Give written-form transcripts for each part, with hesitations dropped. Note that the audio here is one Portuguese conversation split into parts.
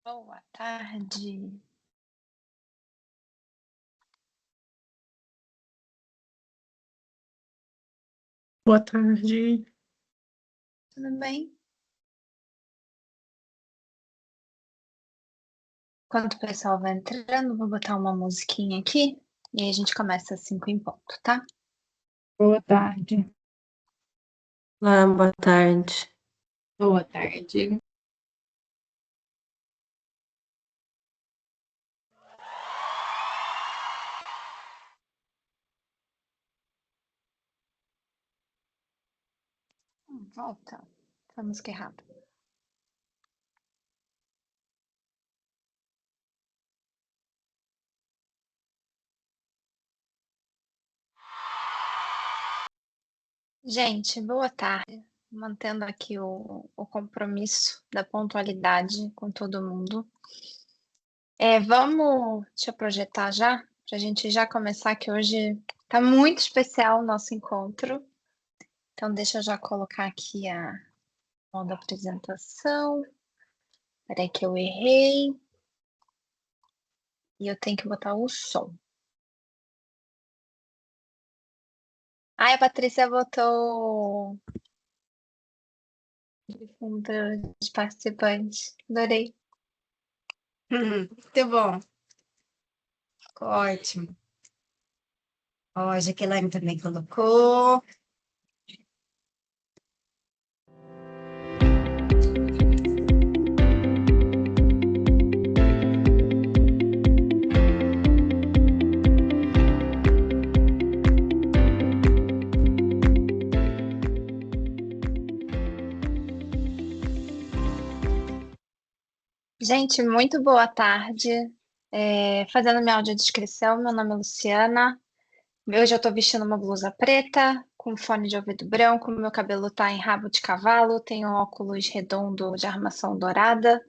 Boa tarde. Boa tarde. Tudo bem? Enquanto o pessoal vai entrando, vou botar uma musiquinha aqui e aí a gente começa às 5 em ponto, tá? Boa tarde. Olá, boa tarde. Boa tarde. Volta. A música errada. Gente, boa tarde. Mantendo aqui o compromisso da pontualidade com todo mundo. Deixa eu projetar já, para a gente já começar, que hoje tá muito especial o nosso encontro. Então, deixa eu já colocar aqui a modo apresentação. Peraí que eu errei. E eu tenho que botar o som. Ai, a Patrícia botou de fundo de participante. Adorei. Muito bom. Ficou ótimo. Ó, a Jaqueline também colocou. Gente, muito boa tarde. Fazendo minha audiodescrição, meu nome é Luciana. Hoje eu tô vestindo uma blusa preta, com fone de ouvido branco, meu cabelo tá em rabo de cavalo, tenho óculos redondo de armação dourada,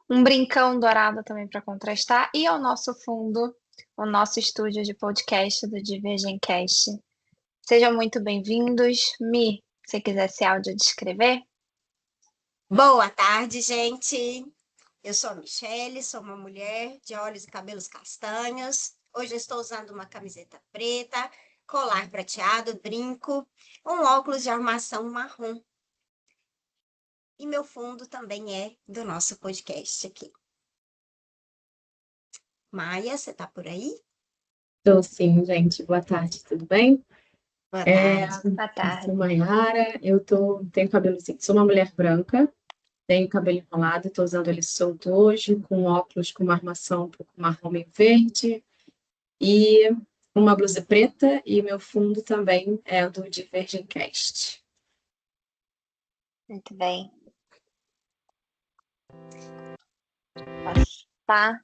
um brincão dourado também para contrastar, e ao nosso fundo, o nosso estúdio de podcast do Divergencast. Sejam muito bem-vindos. Mi, se quiser se audiodescrever. Boa tarde, gente. Eu sou a Michele, sou uma mulher de olhos e cabelos castanhos. Hoje eu estou usando uma camiseta preta, colar prateado, brinco, um óculos de armação marrom. E meu fundo também é do nosso podcast aqui. Maia, você tá por aí? Estou sim, gente. Boa tarde, tudo bem? Boa tarde. Boa tarde. Sou Maiara, tenho cabelo assim, sou uma mulher branca, tenho cabelo enrolado, estou usando ele solto hoje, com óculos com uma armação um pouco marrom e verde, e uma blusa preta, e meu fundo também é do Divergencast. Muito bem. Tá.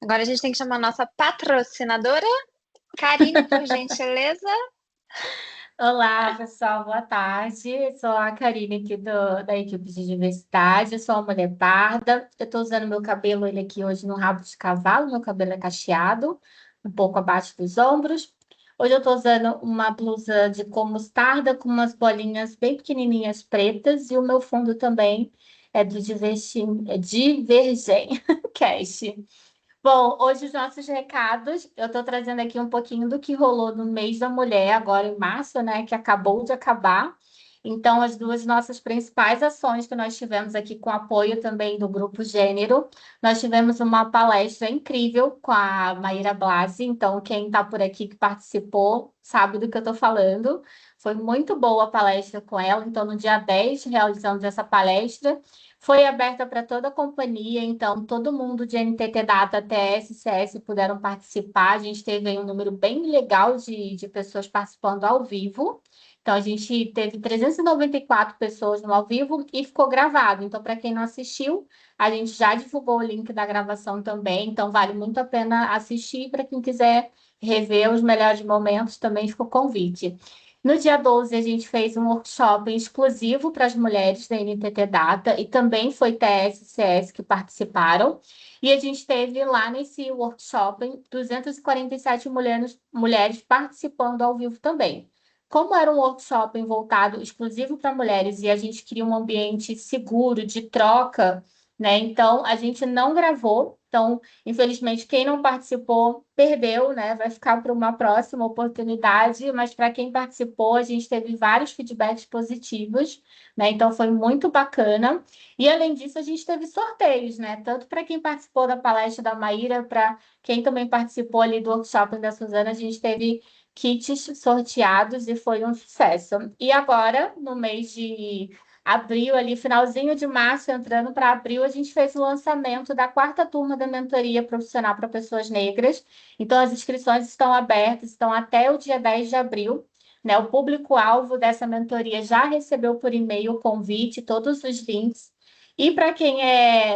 Agora a gente tem que chamar a nossa patrocinadora, Karine, por gentileza. Olá, pessoal, boa tarde. Sou a Karine aqui da equipe de diversidade. Eu sou uma mulher parda. Eu estou usando meu cabelo, ele aqui hoje no rabo de cavalo. Meu cabelo é cacheado, um pouco abaixo dos ombros. Hoje eu estou usando uma blusa de cor mostarda com umas bolinhas bem pequenininhas pretas. E o meu fundo também é do Divergem Cast. Bom, hoje os nossos recados, eu estou trazendo aqui um pouquinho do que rolou no mês da mulher, agora em março, né, que acabou de acabar. Então, as duas nossas principais ações que nós tivemos aqui, com apoio também do Grupo Gênero, nós tivemos uma palestra incrível com a Maíra Blasi. Então, quem está por aqui que participou sabe do que eu estou falando. Foi muito boa a palestra com ela. Então, no dia 10, realizamos essa palestra. Foi aberta para toda a companhia, então todo mundo de NTT Data até SCS puderam participar. A gente teve aí um número bem legal de pessoas participando ao vivo. Então, a gente teve 394 pessoas no ao vivo e ficou gravado. Então, para quem não assistiu, a gente já divulgou o link da gravação também. Então, vale muito a pena assistir. Para quem quiser rever os melhores momentos, também ficou o convite. No dia 12, a gente fez um workshop exclusivo para as mulheres da NTT Data e também foi TSCS que participaram. E a gente teve lá nesse workshop 247 mulheres participando ao vivo também. Como era um workshop voltado exclusivo para mulheres e a gente queria um ambiente seguro de troca, né? Então, a gente não gravou. Então, infelizmente, quem não participou perdeu, né? Vai ficar para uma próxima oportunidade, mas para quem participou, a gente teve vários feedbacks positivos, né? Então, foi muito bacana. E, além disso, a gente teve sorteios, né? Tanto para quem participou da palestra da Maíra, para quem também participou ali do workshop da Suzana, a gente teve kits sorteados e foi um sucesso. E agora, no mês de abril, ali, finalzinho de março, entrando para abril, a gente fez o lançamento da 4ª turma da mentoria profissional para pessoas negras. Então, as inscrições estão abertas, estão até o dia 10 de abril. Né? O público-alvo dessa mentoria já recebeu por e-mail o convite, todos os links. E para quem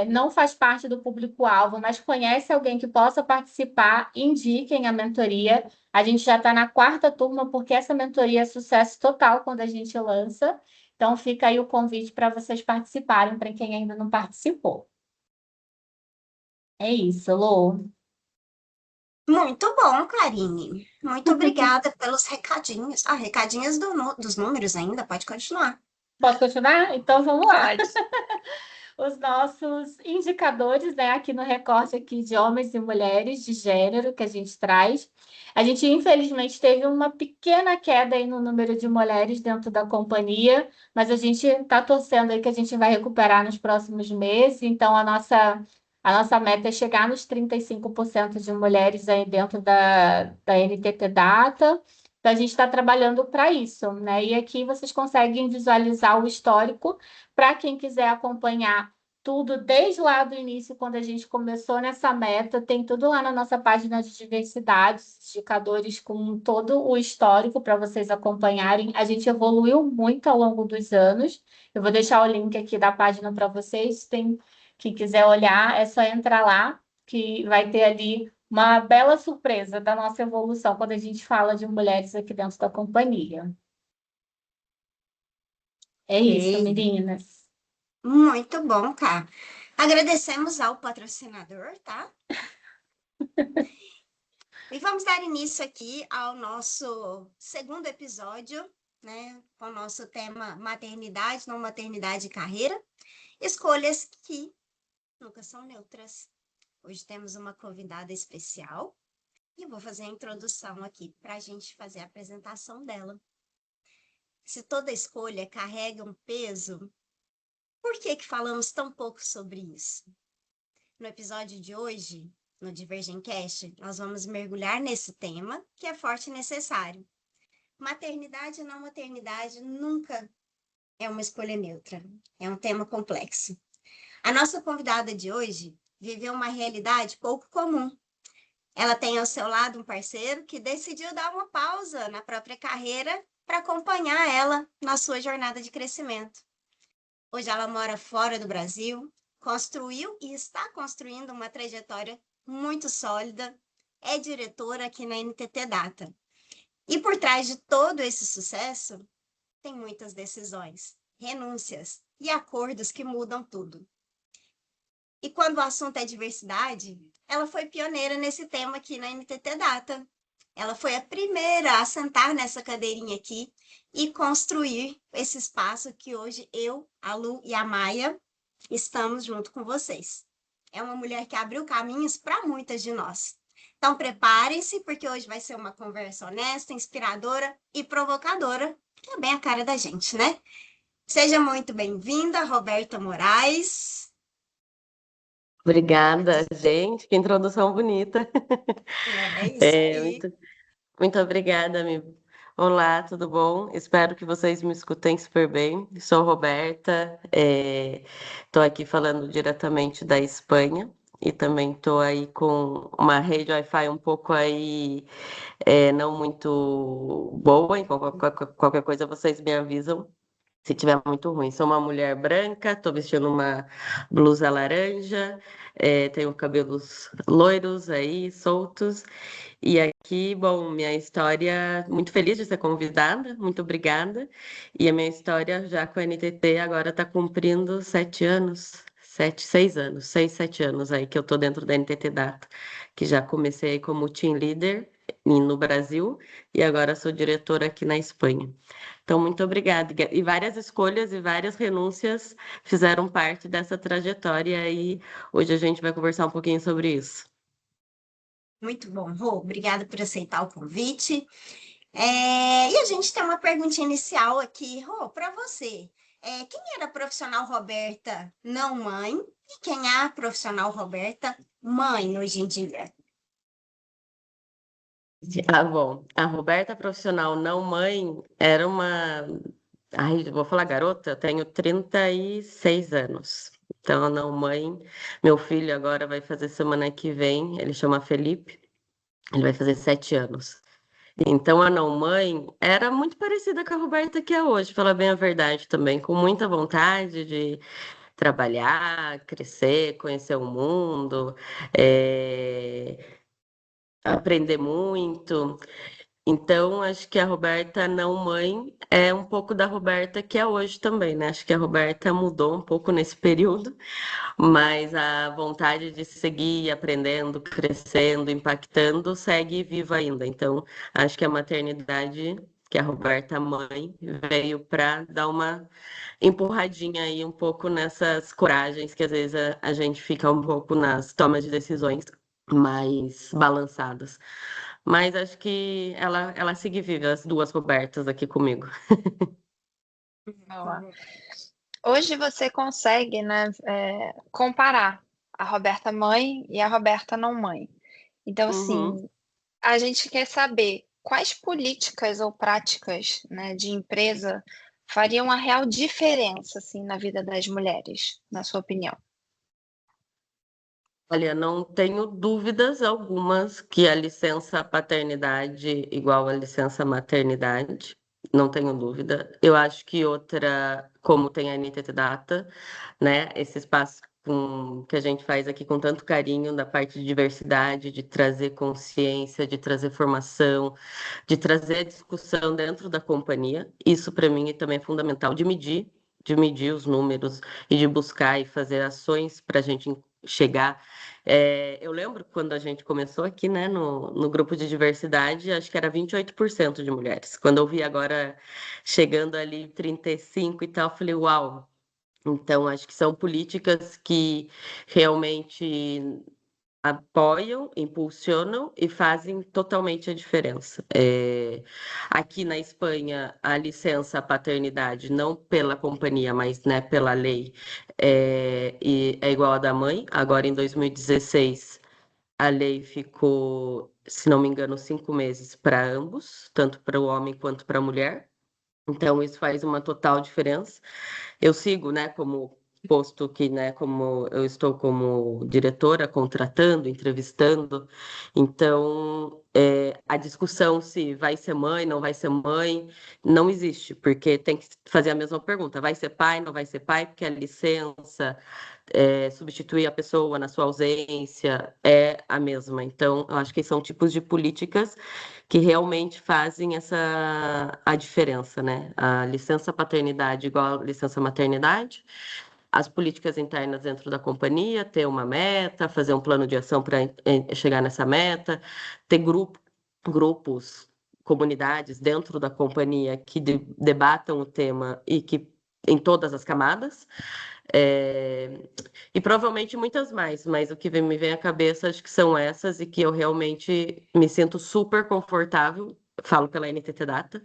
não faz parte do público-alvo, mas conhece alguém que possa participar, indiquem a mentoria. A gente já está na 4ª turma, porque essa mentoria é sucesso total quando a gente lança. Então, fica aí o convite para vocês participarem, para quem ainda não participou. É isso, Lô. Muito bom, Karine. Muito obrigada pelos recadinhos. Ah, recadinhos dos números ainda, pode continuar. Posso continuar? Então, vamos lá. Pode. Os nossos indicadores, né, aqui no recorte aqui de homens e mulheres de gênero que a gente traz. A gente, infelizmente, teve uma pequena queda aí no número de mulheres dentro da companhia, mas a gente está torcendo aí que a gente vai recuperar nos próximos meses. Então, a nossa meta é chegar nos 35% de mulheres aí dentro da NTT Data. Então, a gente está trabalhando para isso, né? E aqui vocês conseguem visualizar o histórico para quem quiser acompanhar tudo desde lá do início, quando a gente começou nessa meta, tem tudo lá na nossa página de diversidade, indicadores com todo o histórico para vocês acompanharem. A gente evoluiu muito ao longo dos anos. Eu vou deixar o link aqui da página para vocês. Quem quiser olhar, é só entrar lá, que vai ter ali uma bela surpresa da nossa evolução quando a gente fala de mulheres aqui dentro da companhia. É isso, Ei, meninas. muito bom, cara. Agradecemos ao patrocinador, tá? E vamos dar início aqui ao nosso segundo episódio, né? Com o nosso tema maternidade, não maternidade e carreira. Escolhas que nunca são neutras. Hoje temos uma convidada especial e eu vou fazer a introdução aqui para a gente fazer a apresentação dela. Se toda escolha carrega um peso, por que que falamos tão pouco sobre isso? No episódio de hoje, no Divergencast, nós vamos mergulhar nesse tema que é forte e necessário. Maternidade e não maternidade nunca é uma escolha neutra, é um tema complexo. A nossa convidada de hoje viveu uma realidade pouco comum. Ela tem ao seu lado um parceiro que decidiu dar uma pausa na própria carreira para acompanhar ela na sua jornada de crescimento. Hoje ela mora fora do Brasil, construiu e está construindo uma trajetória muito sólida, é diretora aqui na NTT Data. E por trás de todo esse sucesso, tem muitas decisões, renúncias e acordos que mudam tudo. E quando o assunto é diversidade, ela foi pioneira nesse tema aqui na NTT Data. Ela foi a primeira a sentar nessa cadeirinha aqui e construir esse espaço que hoje eu, a Lu e a Maia estamos junto com vocês. É uma mulher que abriu caminhos para muitas de nós. Então preparem-se, porque hoje vai ser uma conversa honesta, inspiradora e provocadora, que é bem a cara da gente, né? Seja muito bem-vinda, Roberta Moraes. Obrigada, gente. Que introdução bonita. É isso aí. Muito obrigada, amigo. Olá, tudo bom? Espero que vocês me escutem super bem. Sou Roberta, estou aqui falando diretamente da Espanha e também estou aí com uma rede Wi-Fi um pouco aí não muito boa. Em qualquer coisa vocês me avisam se tiver muito ruim. Sou uma mulher branca, estou vestindo uma blusa laranja, tenho cabelos loiros aí, soltos. E aqui, bom, minha história, muito feliz de ser convidada, muito obrigada. E a minha história já com a NTT agora está cumprindo 7 anos, 6 anos, 6, 7 anos aí que eu estou dentro da NTT Data, que já comecei como team leader no Brasil e agora sou diretora aqui na Espanha. Então, muito obrigada. E várias escolhas e várias renúncias fizeram parte dessa trajetória e hoje a gente vai conversar um pouquinho sobre isso. Muito bom, Rô. Obrigada por aceitar o convite. E a gente tem uma perguntinha inicial aqui, Rô, para você. Quem era a profissional Roberta não mãe e quem é a profissional Roberta mãe hoje em dia? Ah, bom. A Roberta profissional não mãe era uma. Ai, eu vou falar garota, eu tenho 36 anos. Então, a não mãe, meu filho agora vai fazer semana que vem, ele chama Felipe, ele vai fazer 7 anos. Então, a não mãe era muito parecida com a Roberta que é hoje, falar bem a verdade também, com muita vontade de trabalhar, crescer, conhecer o mundo, aprender muito. Então, acho que a Roberta não mãe é um pouco da Roberta que é hoje também, né? Acho que a Roberta mudou um pouco nesse período, mas a vontade de seguir aprendendo, crescendo, impactando, segue viva ainda. Então, acho que a maternidade, que a Roberta mãe, veio para dar uma empurradinha aí um pouco nessas coragens que às vezes a gente fica um pouco nas tomas de decisões mais balançadas. Mas acho que ela segue viva, as duas Robertas aqui comigo. Boa. Hoje você consegue, né, comparar a Roberta mãe e a Roberta não mãe. Então, Uhum. assim, a gente quer saber quais políticas ou práticas, né, de empresa fariam a real diferença, assim, na vida das mulheres, na sua opinião? Olha, não tenho dúvidas algumas que a licença paternidade igual a licença maternidade, não tenho dúvida. Eu acho que outra, como tem a NTT Data, né, esse espaço que a gente faz aqui com tanto carinho da parte de diversidade, de trazer consciência, de trazer formação, de trazer a discussão dentro da companhia, isso para mim também é fundamental, de medir os números e de buscar e fazer ações para a gente chegar. Eu lembro quando a gente começou aqui, né, no grupo de diversidade, acho que era 28% de mulheres. Quando eu vi agora chegando ali 35 e tal, eu falei, uau! Então, acho que são políticas que realmente apoiam, impulsionam e fazem totalmente a diferença. Aqui na Espanha, a licença paternidade, não pela companhia, mas né, pela lei, e é igual à da mãe. Agora, em 2016, a lei ficou, se não me engano, 5 meses para ambos, tanto para o homem quanto para a mulher. Então, isso faz uma total diferença. Eu sigo, né, como posto que, né, como eu estou como diretora, contratando, entrevistando. Então, a discussão se vai ser mãe, não vai ser mãe, não existe, porque tem que fazer a mesma pergunta: vai ser pai, não vai ser pai, porque a licença, substituir a pessoa na sua ausência é a mesma. Então, eu acho que são tipos de políticas que realmente fazem a diferença, né? A licença paternidade igual a licença maternidade, as políticas internas dentro da companhia, ter uma meta, fazer um plano de ação para chegar nessa meta, ter grupos, comunidades dentro da companhia que debatam o tema e que em todas as camadas. E provavelmente muitas mais, mas o que me vem à cabeça acho que são essas e que eu realmente me sinto super confortável, falo pela NTT Data,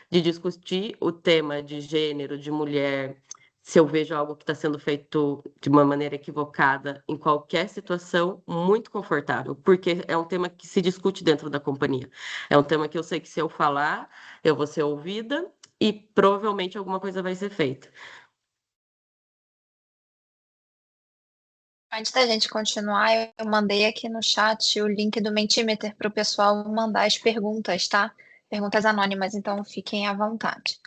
de discutir o tema de gênero, de mulher, se eu vejo algo que está sendo feito de uma maneira equivocada, em qualquer situação, muito confortável, porque é um tema que se discute dentro da companhia. É um tema que eu sei que se eu falar, eu vou ser ouvida e provavelmente alguma coisa vai ser feita. Antes da gente continuar, eu mandei aqui no chat o link do Mentimeter para o pessoal mandar as perguntas, tá? Perguntas anônimas, então fiquem à vontade.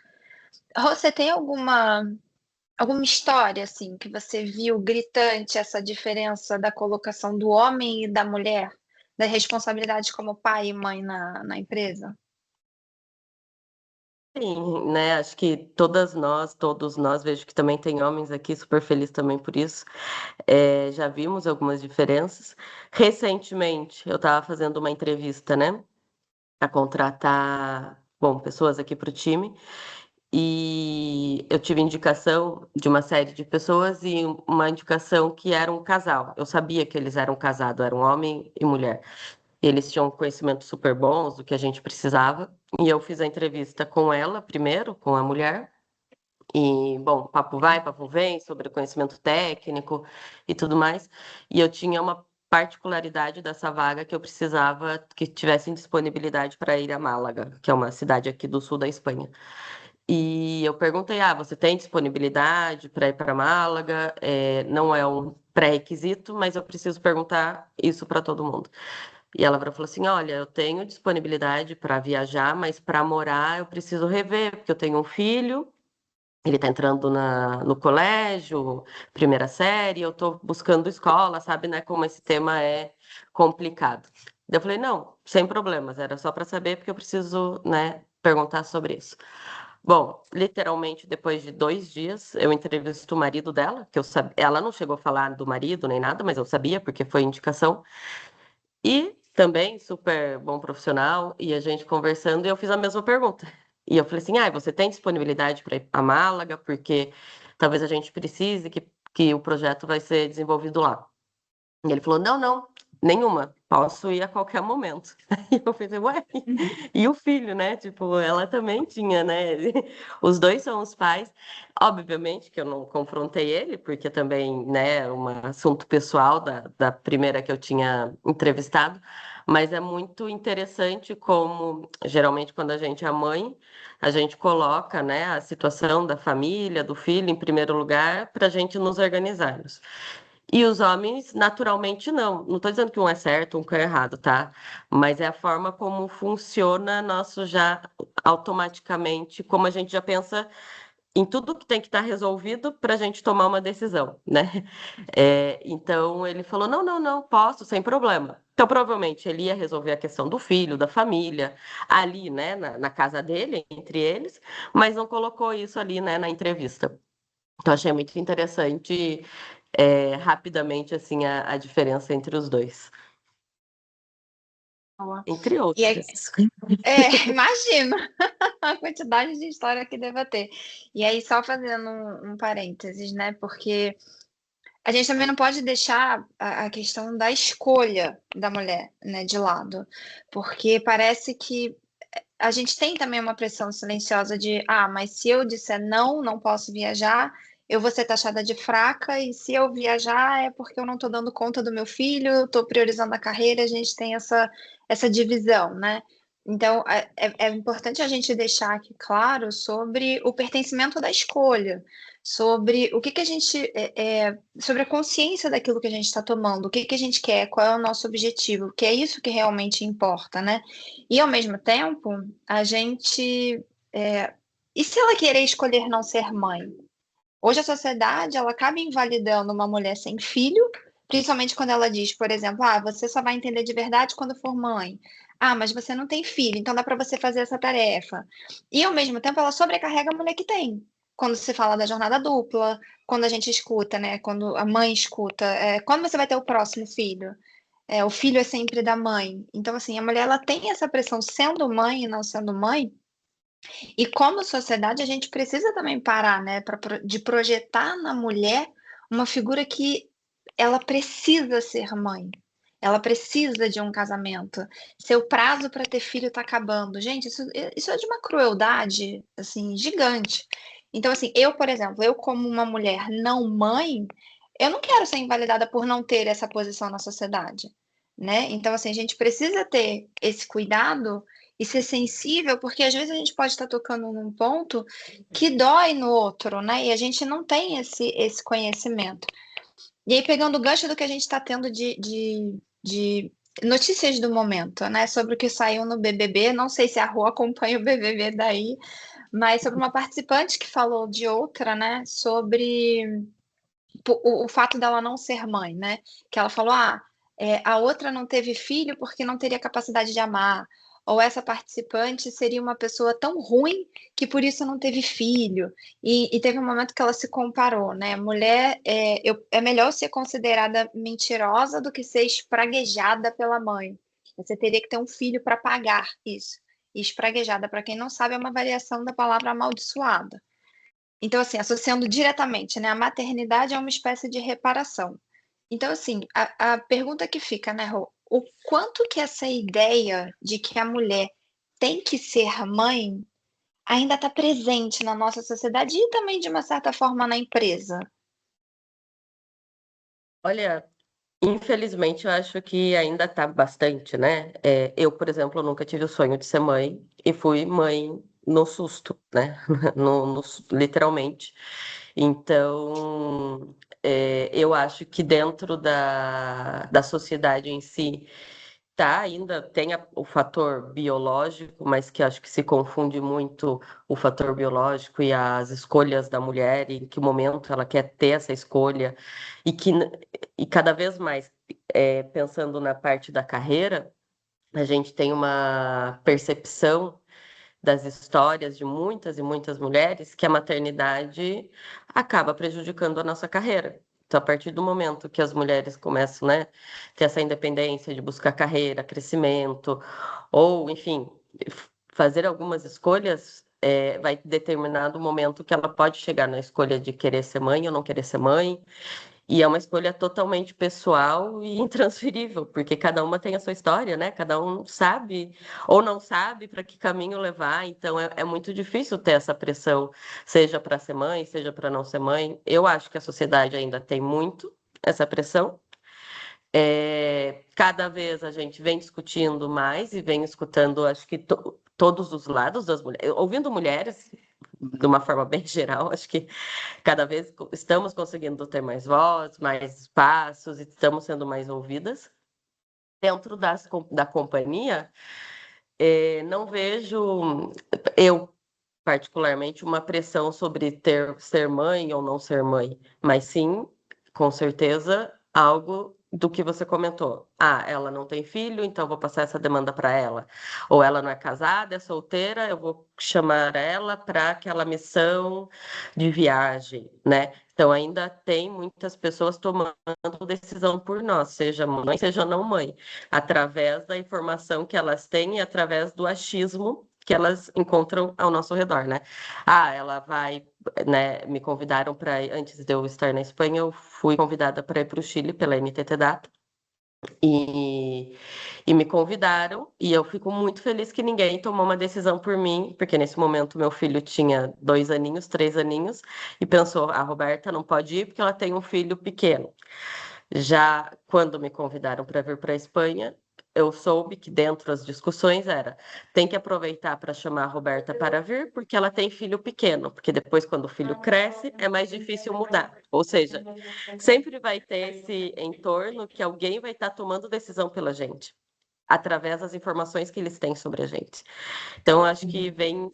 Você tem alguma história, assim, que você viu gritante essa diferença da colocação do homem e da mulher, das responsabilidades como pai e mãe na empresa? Sim, né? Acho que todos nós, vejo que também tem homens aqui, super feliz também por isso. Já vimos algumas diferenças. Recentemente, eu estava fazendo uma entrevista, né? para contratar, bom, pessoas aqui para o time. E eu tive indicação de uma série de pessoas e uma indicação que era um casal. Eu sabia que eles eram casados, eram homem e mulher. Eles tinham conhecimentos super bons do que a gente precisava. E eu fiz a entrevista com ela primeiro, com a mulher. E, bom, papo vai, papo vem, sobre conhecimento técnico e tudo mais. E eu tinha uma particularidade dessa vaga que eu precisava que tivessem disponibilidade para ir a Málaga, que é uma cidade aqui do sul da Espanha. E eu perguntei: você tem disponibilidade para ir para Málaga? Não é um pré-requisito, mas eu preciso perguntar isso para todo mundo. E ela falou assim: olha, eu tenho disponibilidade para viajar, mas para morar eu preciso rever, porque eu tenho um filho, ele está entrando no colégio, primeira série, eu estou buscando escola, sabe, né, como esse tema é complicado. Daí eu falei: não, sem problemas, era só para saber, porque eu preciso, né, perguntar sobre isso. Bom, literalmente, depois de 2 dias, eu entrevisto o marido dela, que eu sabia, ela não chegou a falar do marido nem nada, mas eu sabia, porque foi indicação. E também super bom profissional, e a gente conversando, e eu fiz a mesma pergunta. E eu falei assim: você tem disponibilidade para ir a Málaga? Porque talvez a gente precise, que o projeto vai ser desenvolvido lá. E ele falou: não, não, nenhuma, posso ir a qualquer momento. E eu pensei: ué, e o filho, né? Tipo, ela também tinha, né? Os dois são os pais. Obviamente que eu não confrontei ele, porque também, né, é um assunto pessoal da primeira que eu tinha entrevistado, mas é muito interessante como, geralmente, quando a gente é mãe, a gente coloca, né, a situação da família, do filho, em primeiro lugar, para a gente nos organizarmos. E os homens, naturalmente, não. Não estou dizendo que um é certo, um que é errado, tá? Mas é a forma como funciona nosso já automaticamente, como a gente já pensa em tudo que tem que estar resolvido para a gente tomar uma decisão, né? Então ele falou: não, não, não, posso, sem problema. Então, provavelmente, ele ia resolver a questão do filho, da família, ali, né, na casa dele, entre eles, mas não colocou isso ali, né, na entrevista. Então, achei muito interessante, rapidamente, assim, a diferença entre os dois, Boa. entre E aí, outras. imagino a quantidade de história que deva ter. E aí, só fazendo um parênteses, né? Porque a gente também não pode deixar a questão da escolha da mulher, né, de lado, porque parece que a gente tem também uma pressão silenciosa de, mas se eu disser não, não posso viajar, eu vou ser taxada de fraca, e se eu viajar é porque eu não estou dando conta do meu filho, eu estou priorizando a carreira, a gente tem essa divisão, né? Então, é importante a gente deixar aqui claro sobre o pertencimento da escolha, sobre o que a gente, sobre a consciência daquilo que a gente está tomando, o que a gente quer, qual é o nosso objetivo, que é isso que realmente importa, né? E ao mesmo tempo, a gente. E se ela querer escolher não ser mãe? Hoje a sociedade ela acaba invalidando uma mulher sem filho, principalmente quando ela diz, por exemplo, você só vai entender de verdade quando for mãe. Mas você não tem filho, então dá para você fazer essa tarefa. E ao mesmo tempo ela sobrecarrega a mulher que tem. Quando se fala da jornada dupla, quando a gente escuta, né? Quando a mãe escuta, quando você vai ter o próximo filho? O filho é sempre da mãe. Então, assim, a mulher ela tem essa pressão sendo mãe e não sendo mãe. E como sociedade, a gente precisa também parar, né, de projetar na mulher uma figura que ela precisa ser mãe. Ela precisa de um casamento. Seu prazo para ter filho está acabando. Gente, isso é de uma crueldade, assim, gigante. Então, assim, eu, por exemplo, eu como uma mulher não mãe, eu não quero ser invalidada por não ter essa posição na sociedade, né? Então, assim, a gente precisa ter esse cuidado e ser sensível, porque às vezes a gente pode estar tocando num ponto que dói no outro, né? E a gente não tem esse conhecimento. E aí, pegando o gancho do que a gente está tendo de notícias do momento, né? Sobre o que saiu no BBB, não sei se a Rô acompanha o BBB daí, mas sobre uma participante que falou de outra, né? Sobre o fato dela não ser mãe, né? Que ela falou, a outra não teve filho porque não teria capacidade de amar. Ou essa participante seria uma pessoa tão ruim que por isso não teve filho. E teve um momento que ela se comparou, né? Mulher, é melhor ser considerada mentirosa do que ser espraguejada pela mãe. Você teria que ter um filho para pagar isso. Espraguejada, para quem não sabe, é uma variação da palavra amaldiçoada. Então, assim, associando diretamente, né? A maternidade é uma espécie de reparação. Então, assim, a pergunta que fica, né, Rô? O quanto que essa ideia de que a mulher tem que ser mãe ainda está presente na nossa sociedade e também, de uma certa forma, na empresa? Olha, infelizmente eu acho que ainda tá bastante, né? Eu, por exemplo, nunca tive o sonho de ser mãe e fui mãe no susto, né? Literalmente. Então, eu acho que dentro da sociedade em si, tá, ainda tem o fator biológico, mas que acho que se confunde muito o fator biológico e as escolhas da mulher, e em que momento ela quer ter essa escolha, e cada vez mais, pensando na parte da carreira, a gente tem uma percepção das histórias de muitas e muitas mulheres que a maternidade acaba prejudicando a nossa carreira. Então, a partir do momento que as mulheres começam, né, ter essa independência de buscar carreira, crescimento, ou, enfim, fazer algumas escolhas, vai determinar o momento que ela pode chegar na escolha de querer ser mãe ou não querer ser mãe, e é uma escolha totalmente pessoal e intransferível, porque cada uma tem a sua história, né? Cada um sabe ou não sabe para que caminho levar, então é muito difícil ter essa pressão, seja para ser mãe, seja para não ser mãe. Eu acho que a sociedade ainda tem muito essa pressão. Cada vez a gente vem discutindo mais e vem escutando, acho que todos os lados das mulheres, ouvindo mulheres de uma forma bem geral, acho que cada vez estamos conseguindo ter mais voz, mais espaços e estamos sendo mais ouvidas. Dentro da companhia, não vejo, eu particularmente, uma pressão sobre ser mãe ou não ser mãe, mas sim, com certeza, algo do que você comentou. Ah, ela não tem filho, então vou passar essa demanda para ela. Ou ela não é casada, é solteira, eu vou chamar ela para aquela missão de viagem, né? Então ainda tem muitas pessoas tomando decisão por nós, seja mãe, seja não mãe, através da informação que elas têm e através do achismo que elas encontram ao nosso redor, né? Ah, ela vai, né? Me convidaram para, antes de eu estar na Espanha, eu fui convidada para ir para o Chile pela NTT Data. E me convidaram, e eu fico muito feliz que ninguém tomou uma decisão por mim, porque nesse momento meu filho tinha 2 aninhos, 3 aninhos, e pensou, a Roberta não pode ir porque ela tem um filho pequeno. Já quando me convidaram para vir para a Espanha, eu soube que dentro das discussões tem que aproveitar para chamar a Roberta para vir, porque ela tem filho pequeno, porque depois, quando o filho cresce, é mais difícil mudar. Ou seja, sempre vai ter esse entorno que alguém vai estar tomando decisão pela gente, através das informações que eles têm sobre a gente. Então, acho que vem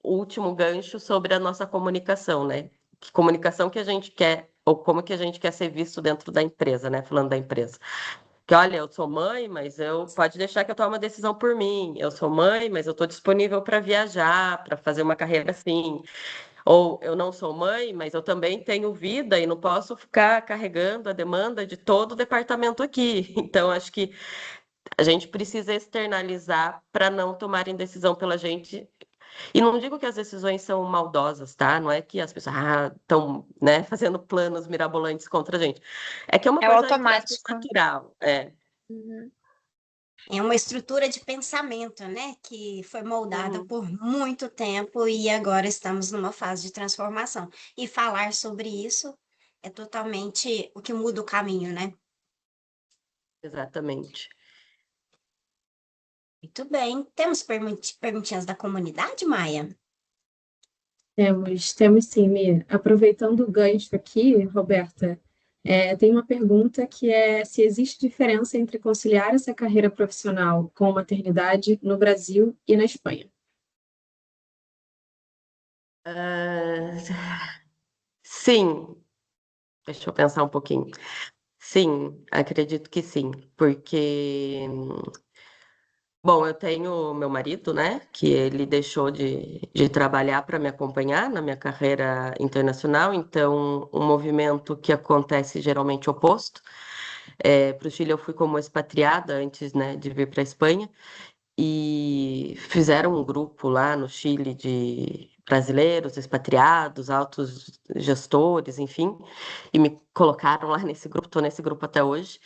o último gancho sobre a nossa comunicação, né? Que comunicação que a gente quer, ou como que a gente quer ser visto dentro da empresa, né? Falando da empresa. Que, olha, eu sou mãe, mas pode deixar que eu tome uma decisão por mim. Eu sou mãe, mas eu estou disponível para viajar, para fazer uma carreira assim. Ou eu não sou mãe, mas eu também tenho vida e não posso ficar carregando a demanda de todo o departamento aqui. Então, acho que a gente precisa externalizar para não tomarem decisão pela gente. E não digo que as decisões são maldosas, tá? Não é que as pessoas estão, né, fazendo planos mirabolantes contra a gente. É que é uma É o coisa, entre aspas, automático. natural. Uhum. É uma estrutura de pensamento, né, que foi moldada Uhum. por muito tempo e agora estamos numa fase de transformação. E falar sobre isso é totalmente o que muda o caminho, né? Exatamente. Muito bem. Temos perguntinhas da comunidade, Maia? Temos sim, Mi. Aproveitando o gancho aqui, Roberta, tem uma pergunta que é se existe diferença entre conciliar essa carreira profissional com maternidade no Brasil e na Espanha. Sim, deixa eu pensar um pouquinho. Sim, acredito que sim, porque, bom, eu tenho meu marido, né, que ele deixou de trabalhar para me acompanhar na minha carreira internacional, então, um movimento que acontece geralmente oposto. Para o Chile eu fui como expatriada antes, né, de vir para a Espanha. E fizeram um grupo lá no Chile de brasileiros, expatriados, altos gestores, enfim, e me colocaram lá nesse grupo, estou nesse grupo até hoje,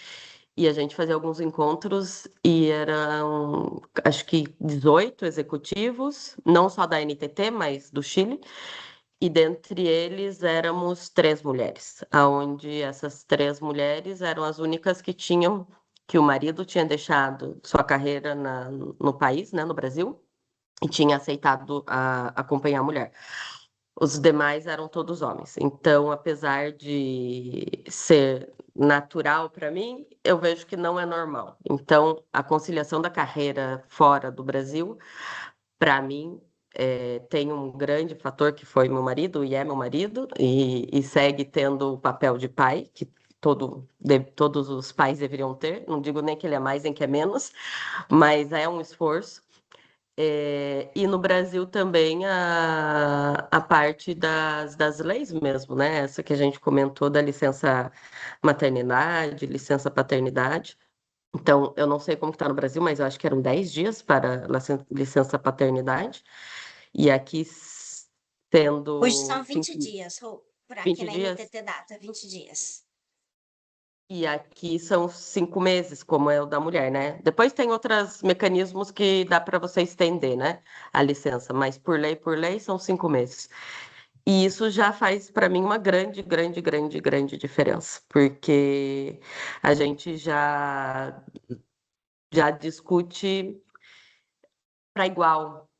e a gente fazia alguns encontros e eram, acho que 18 executivos, não só da NTT, mas do Chile, e dentre eles éramos 3 mulheres, aonde essas 3 mulheres eram as únicas que o marido tinha deixado sua carreira no país, né, no Brasil, e tinha aceitado acompanhar a mulher. Os demais eram todos homens. Então, apesar de ser natural para mim, eu vejo que não é normal. Então, a conciliação da carreira fora do Brasil, para mim, tem um grande fator que foi meu marido e é meu marido, e segue tendo o papel de pai, que todos os pais deveriam ter. Não digo nem que ele é mais nem que é menos, mas é um esforço. E no Brasil também a parte das leis mesmo, né? Essa que a gente comentou da licença maternidade, licença paternidade. Então, eu não sei como está no Brasil, mas eu acho que eram 10 dias para licença paternidade. E aqui Hoje tendo são 20 dias, para aqui 20 na dias, NTT Data, 20 dias. e aqui são 5 meses, como é o da mulher, né? Depois tem outros mecanismos que dá para você estender, né? A licença, mas por lei, são 5 meses. E isso já faz para mim uma grande, grande, grande, grande diferença, porque a gente já discute para igual.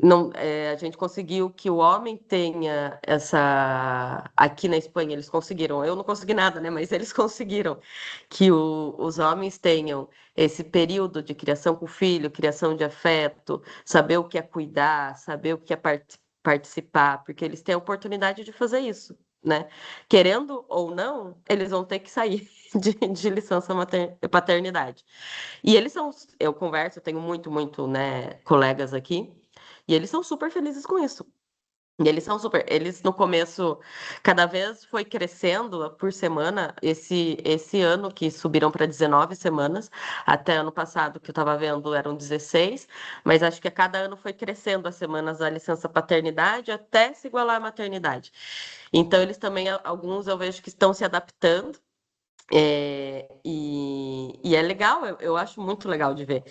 Não, a gente conseguiu que o homem tenha essa. Aqui na Espanha eles conseguiram, eu não consegui nada, né? Mas eles conseguiram que os homens tenham esse período de criação com o filho, criação de afeto, saber o que é cuidar, saber o que é participar, porque eles têm a oportunidade de fazer isso, né? Querendo ou não, eles vão ter que sair de licença paternidade. E eles são, eu converso, eu tenho muito, muito, né, colegas aqui, e eles são super felizes com isso. E eles são super, eles no começo, cada vez foi crescendo por semana, esse ano que subiram para 19 semanas, até ano passado que eu estava vendo eram 16, mas acho que a cada ano foi crescendo as semanas da licença paternidade até se igualar à maternidade. Então eles também, alguns eu vejo que estão se adaptando, e é legal, eu acho muito legal de ver.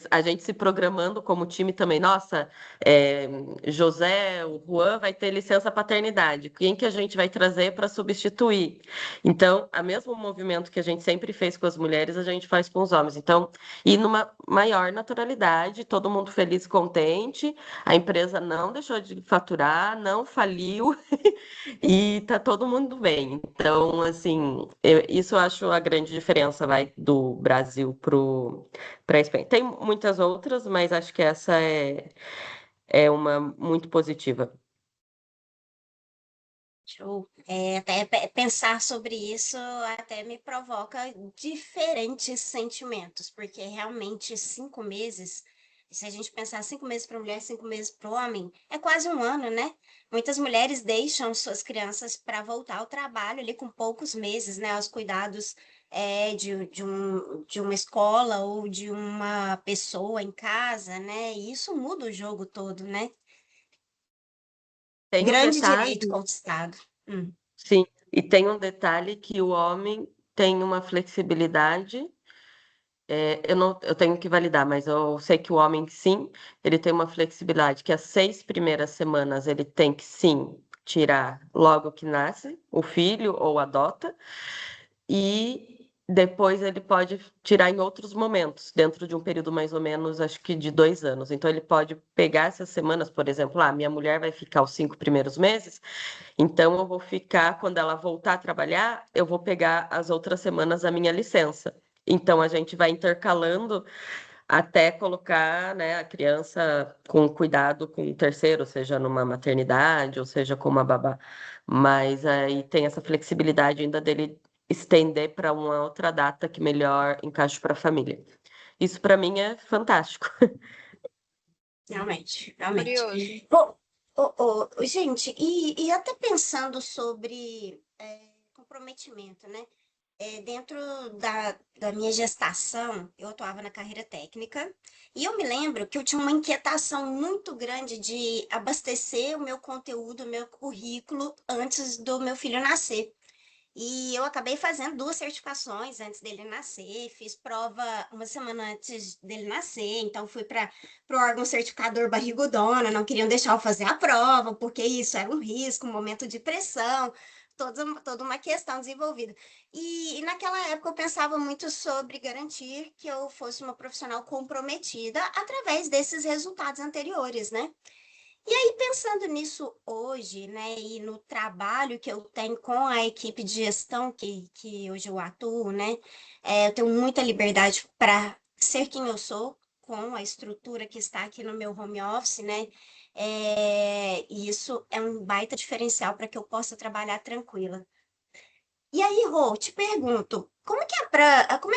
A gente se programando como time também. Nossa, é, José, o Juan vai ter licença paternidade. Quem que a gente vai trazer para substituir? Então, o mesmo movimento que a gente sempre fez com as mulheres, a gente faz com os homens. Então, e numa maior naturalidade, todo mundo feliz e contente, a empresa não deixou de faturar, não faliu, e tá todo mundo bem. Então, assim, isso eu acho a grande diferença, vai, do Brasil para a Espanha. Tem muitas outras, mas acho que essa é uma muito positiva. Show. Até pensar sobre isso até me provoca diferentes sentimentos, porque realmente 5 meses, se a gente pensar 5 meses para mulher, 5 meses para o homem, é quase um ano, né? Muitas mulheres deixam suas crianças para voltar ao trabalho ali com poucos meses, né? Aos cuidados de uma escola ou de uma pessoa em casa, né? E isso muda o jogo todo, né? Tem um Grande direito detalhe, conquistado. Hum. sim, e tem um detalhe que o homem tem uma flexibilidade. Eu tenho que validar, mas eu sei que o homem, sim, ele tem uma flexibilidade que as 6 primeiras semanas ele tem que, sim, tirar logo que nasce o filho ou adota, e depois ele pode tirar em outros momentos, dentro de um período mais ou menos, acho que de 2 anos. Então, ele pode pegar essas semanas, por exemplo, minha mulher vai ficar os 5 primeiros meses, então eu vou ficar, quando ela voltar a trabalhar, eu vou pegar as outras semanas da minha licença. Então, a gente vai intercalando até colocar, né, a criança com cuidado com o terceiro, seja numa maternidade ou seja com uma babá. Mas aí tem essa flexibilidade ainda dele estender para uma outra data que melhor encaixe para a família. Isso para mim é fantástico. Realmente, realmente. Curioso. Bom, gente, e até pensando sobre comprometimento, né? dentro da minha gestação, eu atuava na carreira técnica e eu me lembro que eu tinha uma inquietação muito grande de abastecer o meu conteúdo, o meu currículo antes do meu filho nascer. E eu acabei fazendo 2 certificações antes dele nascer, fiz prova uma semana antes dele nascer, então fui para o órgão certificador barrigudona, não queriam deixar eu fazer a prova, porque isso era um risco, um momento de pressão, toda uma questão desenvolvida. E naquela época eu pensava muito sobre garantir que eu fosse uma profissional comprometida através desses resultados anteriores, né? E aí, pensando nisso hoje, né, e no trabalho que eu tenho com a equipe de gestão que hoje eu atuo, né, eu tenho muita liberdade para ser quem eu sou, com a estrutura que está aqui no meu home office, né, e isso é um baita diferencial para que eu possa trabalhar tranquila. E aí, Rô, te pergunto, como é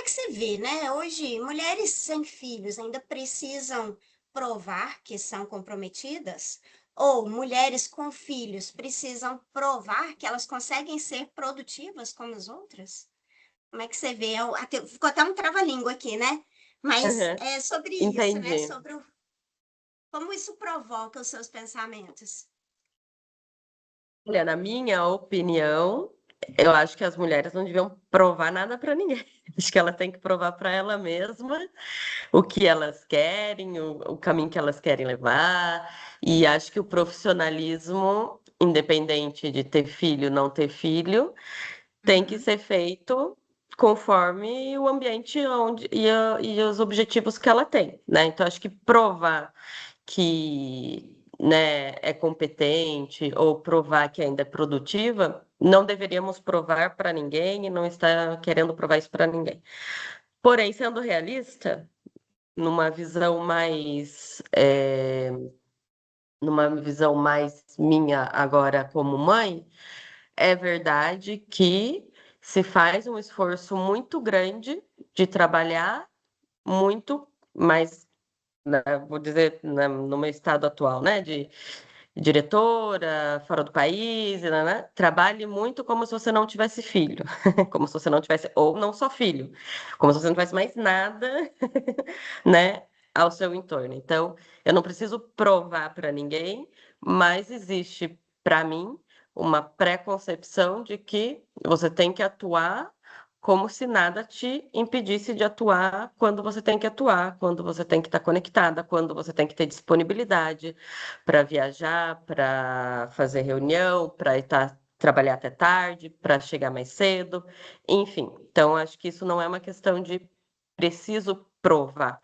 que você vê, né? Hoje, mulheres sem filhos ainda precisam provar que são comprometidas? Ou mulheres com filhos precisam provar que elas conseguem ser produtivas como as outras? Como é que você vê? Ficou até um trava-língua aqui, né? Mas Aham, é sobre isso, né? entendi. Sobre como isso provoca os seus pensamentos. Olha, na minha opinião, eu acho que as mulheres não deviam provar nada para ninguém. Acho que ela tem que provar para ela mesma o que elas querem, o caminho que elas querem levar. E acho que o profissionalismo, independente de ter filho ou não ter filho, tem que Uhum. ser feito conforme o ambiente onde, e os objetivos que ela tem, né? Então, acho que provar que, né, é competente ou provar que ainda é produtiva, não deveríamos provar para ninguém e não está querendo provar isso para ninguém. Porém, sendo realista, numa visão mais, numa visão mais minha agora como mãe, é verdade que se faz um esforço muito grande de trabalhar muito, mas né, vou dizer no meu estado atual, né, de diretora, fora do país, né, trabalhe muito como se você não tivesse filho, como se você não tivesse, ou não só filho, como se você não tivesse mais nada, né, ao seu entorno. Então, eu não preciso provar para ninguém, mas existe para mim uma preconcepção de que você tem que atuar como se nada te impedisse de atuar quando você tem que atuar, quando você tem que estar conectada, quando você tem que ter disponibilidade para viajar, para fazer reunião, para trabalhar até tarde, para chegar mais cedo, enfim. Então, acho que isso não é uma questão de preciso provar,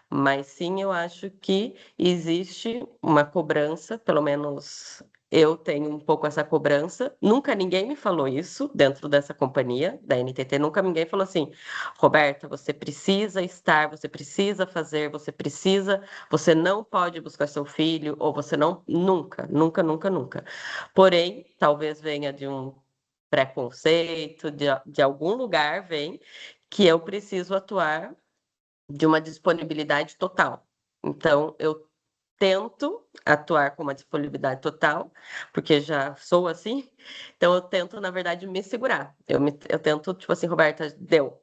mas sim eu acho que existe uma cobrança, pelo menos eu tenho um pouco essa cobrança. Nunca ninguém me falou isso dentro dessa companhia, da NTT, nunca ninguém falou assim, Roberta, você precisa estar, você precisa fazer, você não pode buscar seu filho, ou você não, nunca, nunca, nunca, nunca. Porém, talvez venha de um preconceito, de algum lugar vem que eu preciso atuar de uma disponibilidade total. Então, eu tento atuar com uma disponibilidade total, porque já sou assim. Então, eu tento, na verdade, me segurar. Eu tento, tipo assim, Roberta, deu.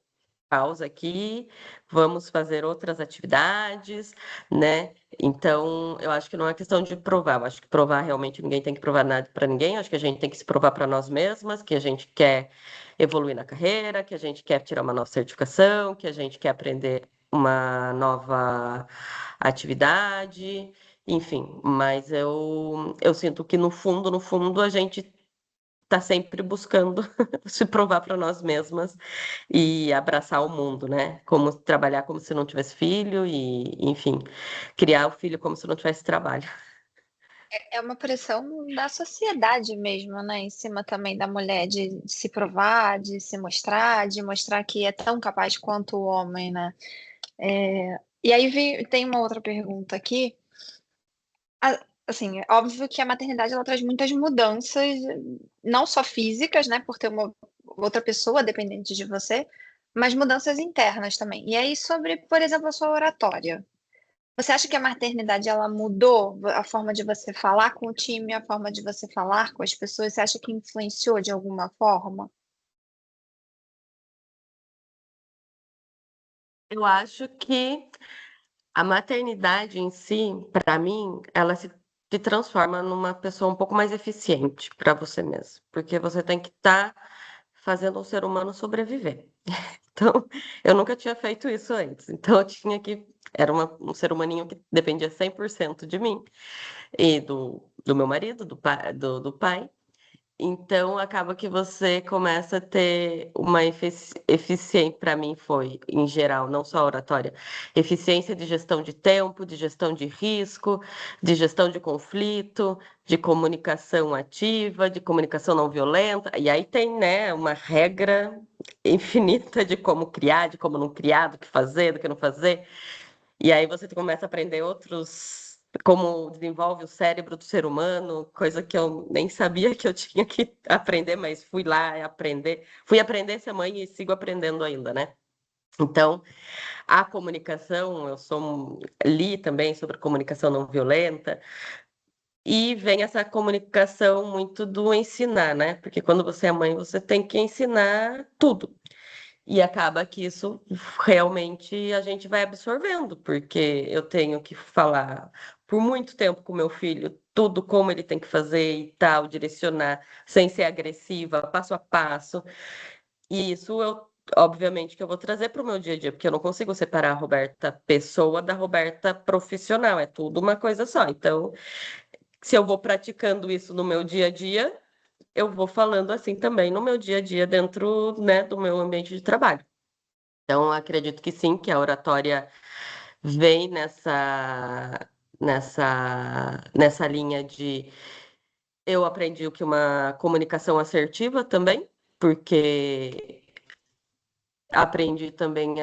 Pausa aqui, vamos fazer outras atividades, né? Então, eu acho que não é questão de provar, eu acho que provar realmente ninguém tem que provar nada para ninguém, eu acho que a gente tem que se provar para nós mesmas, que a gente quer evoluir na carreira, que a gente quer tirar uma nova certificação, que a gente quer aprender uma nova atividade, enfim, mas eu sinto que no fundo, a gente está sempre buscando se provar para nós mesmas e abraçar o mundo, né? Como trabalhar como se não tivesse filho e, enfim, criar o filho como se não tivesse trabalho. É uma pressão da sociedade mesmo, né? Em cima também da mulher de se provar, de mostrar que é tão capaz quanto o homem, né? E aí tem uma outra pergunta aqui. Assim, é óbvio que a maternidade ela traz muitas mudanças, não só físicas, né? Por ter uma outra pessoa dependente de você, mas mudanças internas também. E aí, sobre, por exemplo, a sua oratória. Você acha que a maternidade ela mudou a forma de você falar com o time, a forma de você falar com as pessoas? Você acha que influenciou de alguma forma? Eu acho que a maternidade em si, para mim, ela se te transforma numa pessoa um pouco mais eficiente para você mesmo, porque você tem que estar fazendo um ser humano sobreviver. Então, eu nunca tinha feito isso antes. Então, eu tinha que. Era um ser humaninho que dependia 100% de mim e do meu marido, do pai. Então, acaba que você começa a ter uma eficiência, para mim foi, em geral, não só a oratória, eficiência de gestão de tempo, de gestão de risco, de gestão de conflito, de comunicação ativa, de comunicação não violenta. E aí tem, né, uma regra infinita de como criar, de como não criar, do que fazer, do que não fazer. E aí você começa a aprender outros, como desenvolve o cérebro do ser humano, coisa que eu nem sabia que eu tinha que aprender, mas fui lá aprender. Fui aprender ser mãe e sigo aprendendo ainda, né? Então, a comunicação, li também sobre comunicação não violenta, e vem essa comunicação muito do ensinar, né? Porque quando você é mãe, você tem que ensinar tudo. E acaba que isso realmente a gente vai absorvendo, porque eu tenho que falar por muito tempo com meu filho tudo como ele tem que fazer e tal, direcionar sem ser agressiva, passo a passo. E isso eu, obviamente, que eu vou trazer para o meu dia a dia, porque eu não consigo separar a Roberta pessoa da Roberta profissional, é tudo uma coisa só. Então, se eu vou praticando isso no meu dia a dia, eu vou falando assim também no meu dia a dia dentro, né, do meu ambiente de trabalho. Então, acredito que sim, que a oratória vem nessa linha de. Eu aprendi o que uma comunicação assertiva também, porque aprendi também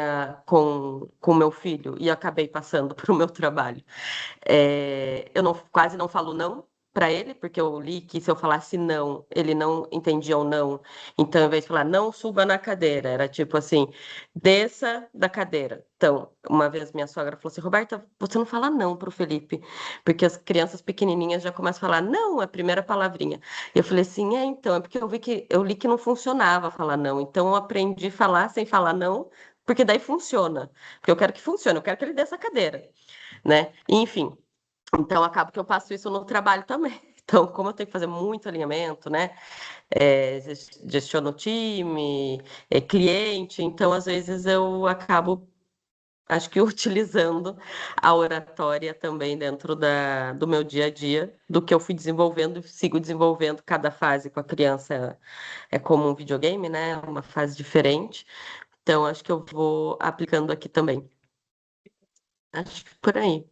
com meu filho e acabei passando para o meu trabalho. Eu não, quase não falo não para ele, porque eu li que se eu falasse não, ele não entendia o não. Então, ao invés de falar não suba na cadeira, era tipo assim, desça da cadeira. Então, uma vez minha sogra falou assim, Roberta, você não fala não para o Felipe, porque as crianças pequenininhas já começam a falar não, a primeira palavrinha. E eu falei assim, então, é porque eu li que não funcionava falar não. Então, eu aprendi a falar sem falar não, porque daí funciona. Porque eu quero que funcione, eu quero que ele desça a cadeira, né? Enfim, então acaba que eu passo isso no trabalho também. Então, como eu tenho que fazer muito alinhamento, né? Gestiono time, cliente, então às vezes eu acabo, acho que utilizando a oratória também dentro do meu dia a dia, do que eu fui desenvolvendo e sigo desenvolvendo cada fase com a criança. É como um videogame, né? Uma fase diferente. Então, acho que eu vou aplicando aqui também. Acho que por aí.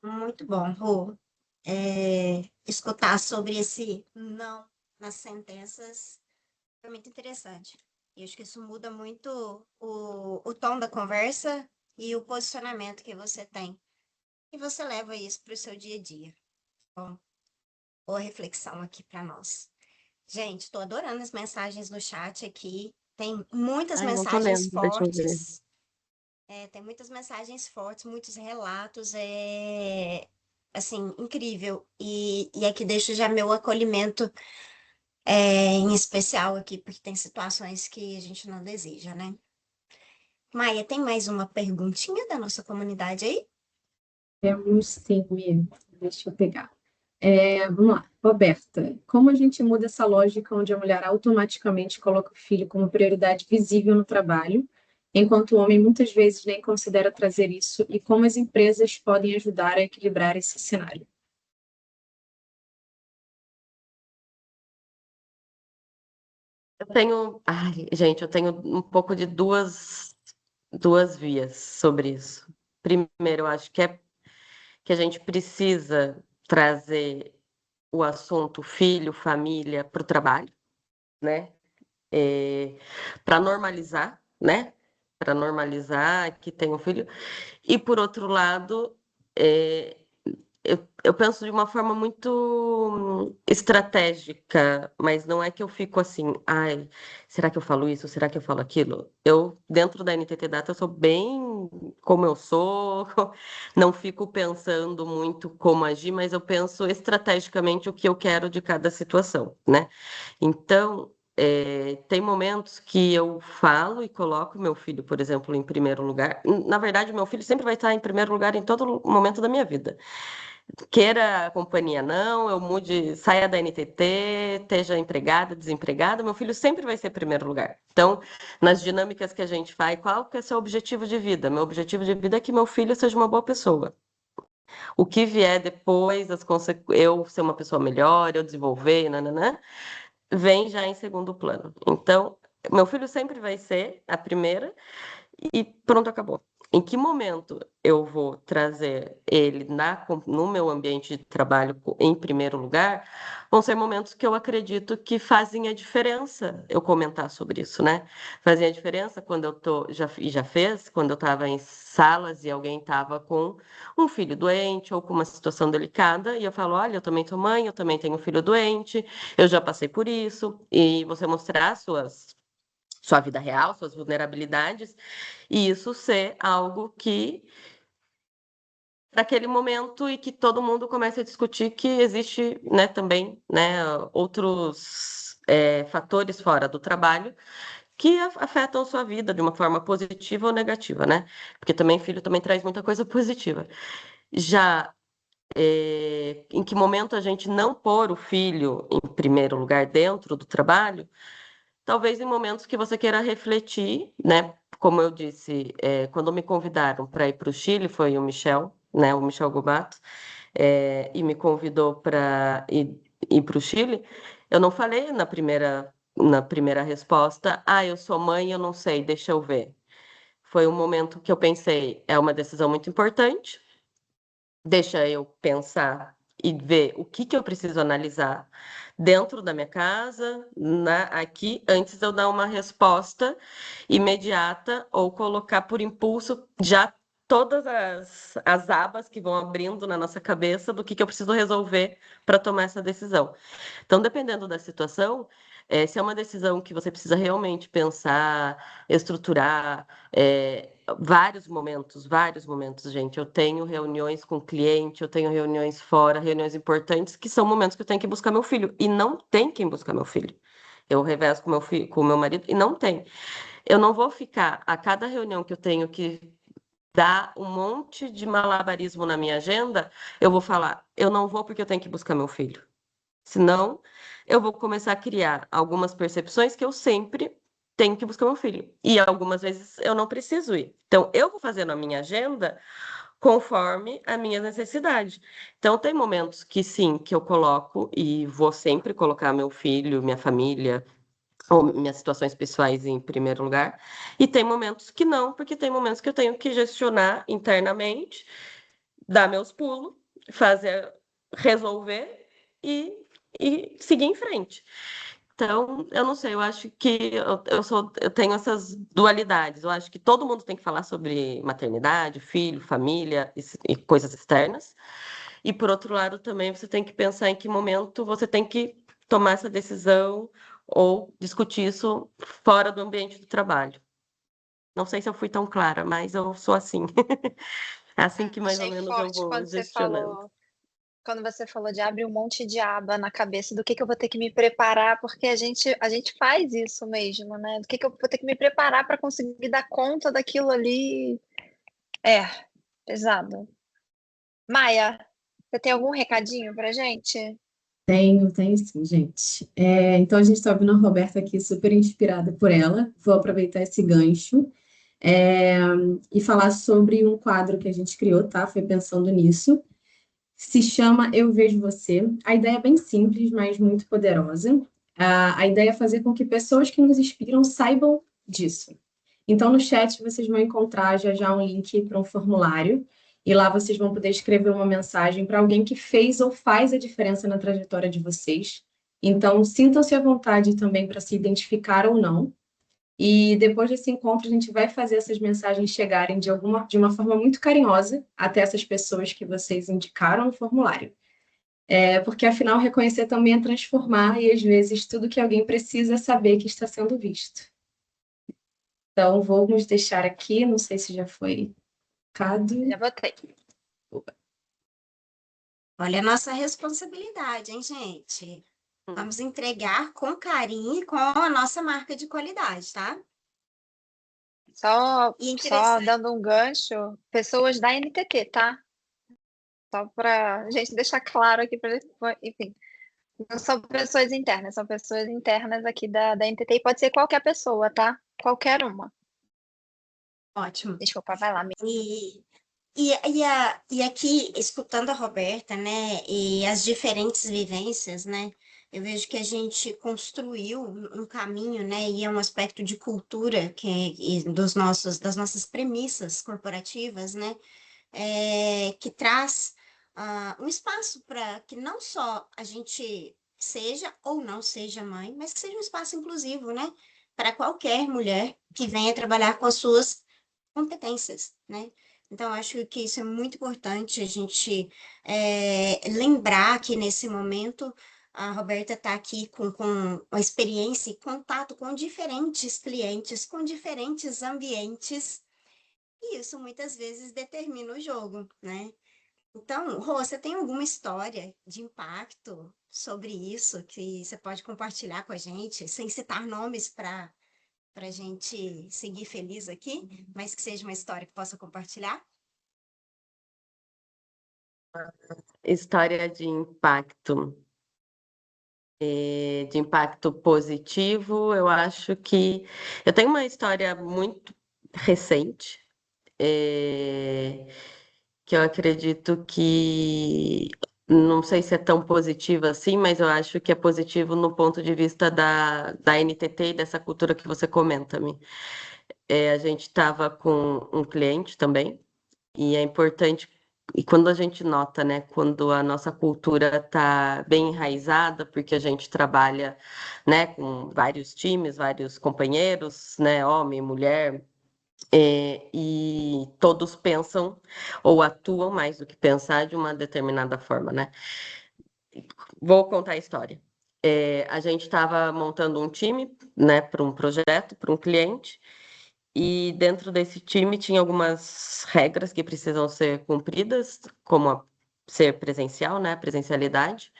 Muito bom, Rô. Escutar sobre esse não nas sentenças foi muito interessante. E acho que isso muda muito o tom da conversa e o posicionamento que você tem. E você leva isso para o seu dia a dia. Bom, boa reflexão aqui para nós. Gente, estou adorando as mensagens no chat aqui. Tem muitas Ai, não tô mensagens lendo, deixa eu ver. fortes. Tem muitas mensagens fortes, muitos relatos. Assim, incrível. E aqui deixo já meu acolhimento em especial aqui, porque tem situações que a gente não deseja, né? Maia, tem mais uma perguntinha da nossa comunidade aí? Temos sim, Mia. Deixa eu pegar. Vamos lá. Roberta, como a gente muda essa lógica onde a mulher automaticamente coloca o filho como prioridade visível no trabalho, enquanto o homem muitas vezes nem considera trazer isso, e como as empresas podem ajudar a equilibrar esse cenário? Ai, gente, eu tenho um pouco de duas vias sobre isso. Primeiro, eu acho que a gente precisa trazer o assunto filho, família para o trabalho, né? Para normalizar, né? Para normalizar que tem um filho. E por outro lado, é, eu penso de uma forma muito estratégica, mas não é que eu fico assim, ai, será que eu falo isso? Será que eu falo aquilo? Eu, dentro da NTT Data, eu sou bem como eu sou, não fico pensando muito como agir, mas eu penso estrategicamente o que eu quero de cada situação, né? Então, tem momentos que eu falo e coloco meu filho, por exemplo, em primeiro lugar. Na verdade, meu filho sempre vai estar em primeiro lugar em todo momento da minha vida. Queira a companhia não, eu mude, saia da NTT, esteja empregada, desempregada, meu filho sempre vai ser primeiro lugar. Então, nas dinâmicas que a gente faz, qual que é o seu objetivo de vida? Meu objetivo de vida é que meu filho seja uma boa pessoa. O que vier depois, eu ser uma pessoa melhor, eu desenvolver, nananã, vem já em segundo plano. Então, meu filho sempre vai ser a primeira e pronto, acabou. Em que momento eu vou trazer ele no meu ambiente de trabalho em primeiro lugar? Vão ser momentos que eu acredito que fazem a diferença eu comentar sobre isso, né? Fazem a diferença quando eu já fez, quando eu estava em salas e alguém estava com um filho doente ou com uma situação delicada, e eu falo, olha, eu também sou mãe, eu também tenho um filho doente, eu já passei por isso, e você mostrar sua vida real, suas vulnerabilidades, e isso ser algo que naquele momento e que todo mundo começa a discutir que existe, né, também, né, outros fatores fora do trabalho que afetam sua vida de uma forma positiva ou negativa, né? Porque também filho também traz muita coisa positiva. Já em que momento a gente não pôr o filho em primeiro lugar dentro do trabalho, talvez em momentos que você queira refletir, né? Como eu disse, quando me convidaram para ir para o Chile, foi o Michel, né? O Michel Gobato, e me convidou para ir para o Chile. Eu não falei na primeira resposta, eu sou mãe, eu não sei, deixa eu ver. Foi um momento que eu pensei, é uma decisão muito importante, deixa eu pensar e ver o que eu preciso analisar dentro da minha casa, aqui, antes de eu dar uma resposta imediata ou colocar por impulso já todas as abas que vão abrindo na nossa cabeça do que eu preciso resolver para tomar essa decisão. Então, dependendo da situação, se é uma decisão que você precisa realmente pensar, estruturar, vários momentos, gente. Eu tenho reuniões com cliente, eu tenho reuniões fora, reuniões importantes, que são momentos que eu tenho que buscar meu filho. E não tem quem buscar meu filho. Eu revezo com meu filho, com meu marido, e não tem. Eu não vou ficar a cada reunião que eu tenho que dar um monte de malabarismo na minha agenda, eu vou falar, eu não vou porque eu tenho que buscar meu filho. Senão, eu vou começar a criar algumas percepções que eu sempre tenho que buscar meu filho. E algumas vezes eu não preciso ir. Então, eu vou fazendo a minha agenda conforme a minha necessidade. Então, tem momentos que sim, que eu coloco e vou sempre colocar meu filho, minha família, ou minhas situações pessoais em primeiro lugar. E tem momentos que não, porque tem momentos que eu tenho que gestionar internamente, dar meus pulos, resolver e seguir em frente. Então, eu não sei, eu acho que eu tenho essas dualidades. Eu acho que todo mundo tem que falar sobre maternidade, filho, família e coisas externas. E, por outro lado, também você tem que pensar em que momento você tem que tomar essa decisão ou discutir isso fora do ambiente do trabalho. Não sei se eu fui tão clara, mas eu sou assim. É assim que mais ou Achei menos eu forte vou gestionando. quando você falou de abrir um monte de aba na cabeça do que eu vou ter que me preparar, porque a gente faz isso mesmo, né? Do que eu vou ter que me preparar para conseguir dar conta daquilo ali. É, pesado. Maia, você tem algum recadinho pra gente? Tenho sim, gente. Então, a gente está ouvindo a Roberta aqui, super inspirada por ela. Vou aproveitar esse gancho, é, e falar sobre um quadro que a gente criou, tá? Foi pensando nisso. Se chama Eu Vejo Você. A ideia é bem simples, mas muito poderosa. A ideia é fazer com que pessoas que nos inspiram saibam disso. Então, no chat, vocês vão encontrar já um link para um formulário, e lá vocês vão poder escrever uma mensagem para alguém que fez ou faz a diferença na trajetória de vocês. Então, sintam-se à vontade também para se identificar ou não. E depois desse encontro, a gente vai fazer essas mensagens chegarem de uma forma muito carinhosa até essas pessoas que vocês indicaram no formulário. Porque, afinal, reconhecer também é transformar, e às vezes tudo que alguém precisa é saber que está sendo visto. Então, vamos deixar aqui, não sei se já foi colocado. Já botei. Olha a nossa responsabilidade, hein, gente? Vamos entregar com carinho e com a nossa marca de qualidade, tá? Só, E é só interessante. dando um gancho, pessoas da NTT, tá? Só para a gente deixar claro aqui, enfim, não são pessoas internas, são pessoas internas aqui da NTT e pode ser qualquer pessoa, tá? Qualquer uma. Ótimo. Desculpa, vai lá. E aqui, escutando a Roberta, né, e as diferentes vivências, né, eu vejo que a gente construiu um caminho, né, e é um aspecto de cultura das nossas premissas corporativas, né, que traz um espaço para que não só a gente seja ou não seja mãe, mas que seja um espaço inclusivo, né, para qualquer mulher que venha trabalhar com as suas competências, né? Então, acho que isso é muito importante a gente lembrar que nesse momento a Roberta está aqui com a experiência e contato com diferentes clientes, com diferentes ambientes, e isso muitas vezes determina o jogo, né? Então, Rô, você tem alguma história de impacto sobre isso que você pode compartilhar com a gente, sem citar nomes para a gente seguir feliz aqui, mas que seja uma história que possa compartilhar? História de impacto positivo, eu acho que eu tenho uma história muito recente, que eu acredito que não sei se é tão positiva assim, mas eu acho que é positivo no ponto de vista da NTT e dessa cultura que você comenta, Mi. A gente estava com um cliente também, e é importante, e quando a gente nota, né, quando a nossa cultura está bem enraizada, porque a gente trabalha, né, com vários times, vários companheiros, né, homem, mulher, e todos pensam ou atuam mais do que pensar de uma determinada forma, né? Vou contar a história. A gente estava montando um time, né, para um projeto, para um cliente, e dentro desse time tinha algumas regras que precisam ser cumpridas, como ser presencial, né, presencialidade.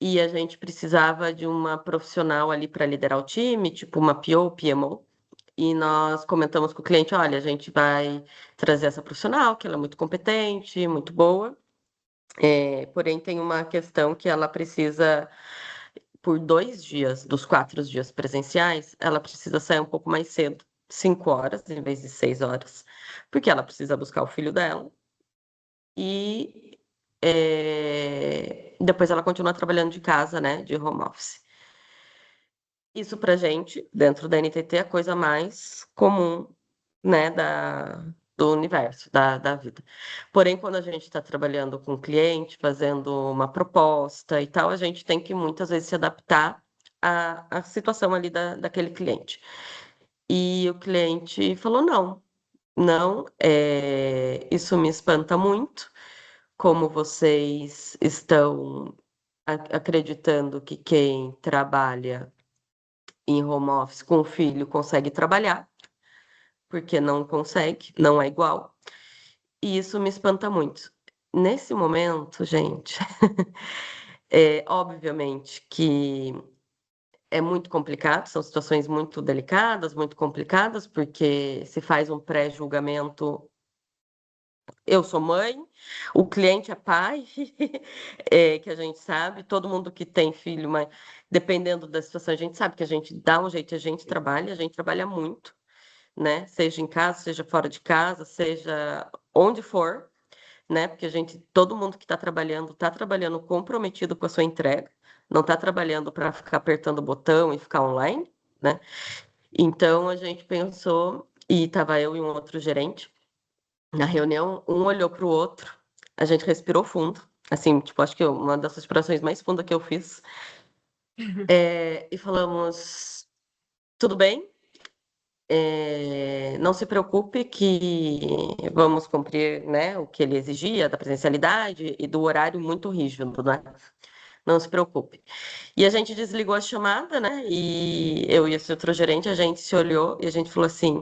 E a gente precisava de uma profissional ali para liderar o time, tipo uma PO, PMO. E nós comentamos com o cliente, olha, a gente vai trazer essa profissional, que ela é muito competente, muito boa. Porém, tem uma questão que ela precisa, por 2 dias, dos 4 dias presenciais, ela precisa sair um pouco mais cedo, 5 horas, em vez de 6 horas, porque ela precisa buscar o filho dela. E depois ela continua trabalhando de casa, né, de home office. Isso pra gente, dentro da NTT, é a coisa mais comum, né, do universo, da vida. Porém, quando a gente está trabalhando com o cliente, fazendo uma proposta e tal, a gente tem que muitas vezes se adaptar à situação ali daquele cliente. E o cliente falou: não, não, isso me espanta muito, como vocês estão acreditando que quem trabalha em home office com o filho consegue trabalhar, porque não consegue, não é igual. E isso me espanta muito. Nesse momento, gente, obviamente que é muito complicado, são situações muito delicadas, muito complicadas, porque se faz um pré-julgamento. Eu sou mãe, o cliente é pai, que a gente sabe, todo mundo que tem filho, mas dependendo da situação, a gente sabe que a gente dá um jeito, a gente trabalha muito, né? Seja em casa, seja fora de casa, seja onde for, né? Porque todo mundo que está trabalhando comprometido com a sua entrega, não está trabalhando para ficar apertando o botão e ficar online, né? Então a gente pensou, e estava eu e um outro gerente na reunião, um olhou para o outro, a gente respirou fundo, assim, tipo, acho que uma das respirações mais fundas que eu fiz, e falamos: tudo bem, não se preocupe que vamos cumprir, né, o que ele exigia da presencialidade e do horário muito rígido, né? Não se preocupe. E a gente desligou a chamada, né? E eu e esse outro gerente, a gente se olhou e a gente falou assim: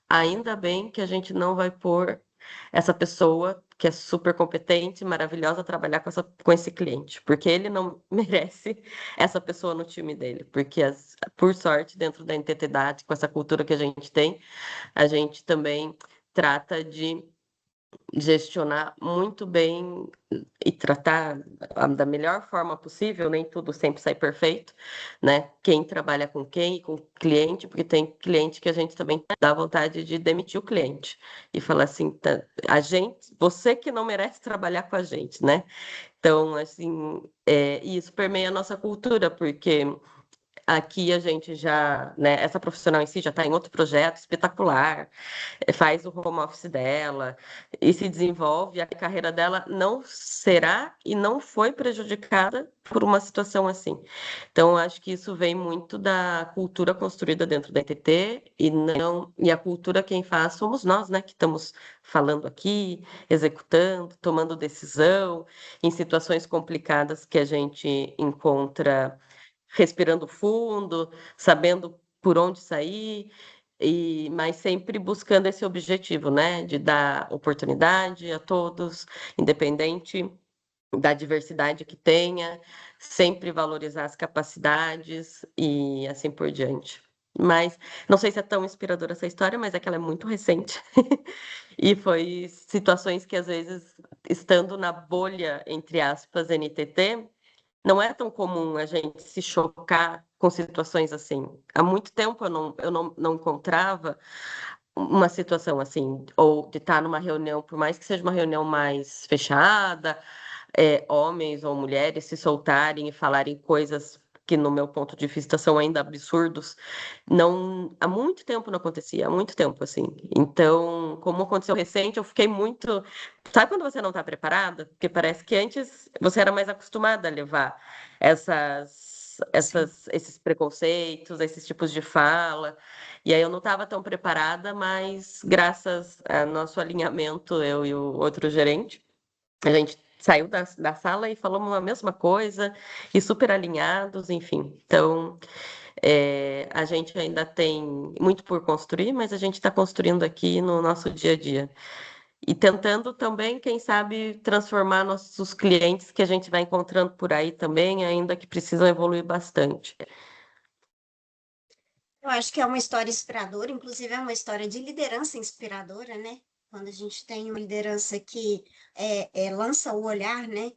ainda bem que a gente não vai pôr essa pessoa que é super competente, maravilhosa, trabalhar com esse cliente, porque ele não merece essa pessoa no time dele, porque, por sorte, dentro da entidade, com essa cultura que a gente tem, a gente também trata de gestionar muito bem e tratar da melhor forma possível, nem tudo sempre sai perfeito, né? Quem trabalha com quem e com o cliente, porque tem cliente que a gente também dá vontade de demitir o cliente e falar assim, a gente, você que não merece trabalhar com a gente, né? Então, assim, isso permeia a nossa cultura, porque aqui a gente já, né, essa profissional em si já está em outro projeto espetacular, faz o home office dela e se desenvolve, a carreira dela não será e não foi prejudicada por uma situação assim. Então, eu acho que isso vem muito da cultura construída dentro da ETT e a cultura quem faz somos nós, né, que estamos falando aqui, executando, tomando decisão em situações complicadas que a gente encontra respirando fundo, sabendo por onde sair, mas sempre buscando esse objetivo, né, de dar oportunidade a todos, independente da diversidade que tenha, sempre valorizar as capacidades e assim por diante. Mas não sei se é tão inspiradora essa história, mas é que ela é muito recente. E foi situações que, às vezes, estando na bolha, entre aspas, NTT, não é tão comum a gente se chocar com situações assim. Há muito tempo eu não encontrava uma situação assim, ou de estar numa reunião, por mais que seja uma reunião mais fechada, homens ou mulheres se soltarem e falarem coisas que, no meu ponto de vista, são ainda absurdos. Não, há muito tempo não acontecia, há muito tempo, assim. Então, como aconteceu recente, eu fiquei muito. Sabe quando você não está preparada? Porque parece que antes você era mais acostumada a levar esses preconceitos, esses tipos de fala. E aí eu não estava tão preparada, mas graças ao nosso alinhamento, eu e o outro gerente, a gente saiu da sala e falamos a mesma coisa, e super alinhados, enfim. Então, a gente ainda tem muito por construir, mas a gente está construindo aqui no nosso dia a dia. E tentando também, quem sabe, transformar nossos clientes que a gente vai encontrando por aí também, ainda que precisam evoluir bastante. Eu acho que é uma história inspiradora, inclusive é uma história de liderança inspiradora, né? Quando a gente tem uma liderança que lança o olhar, né?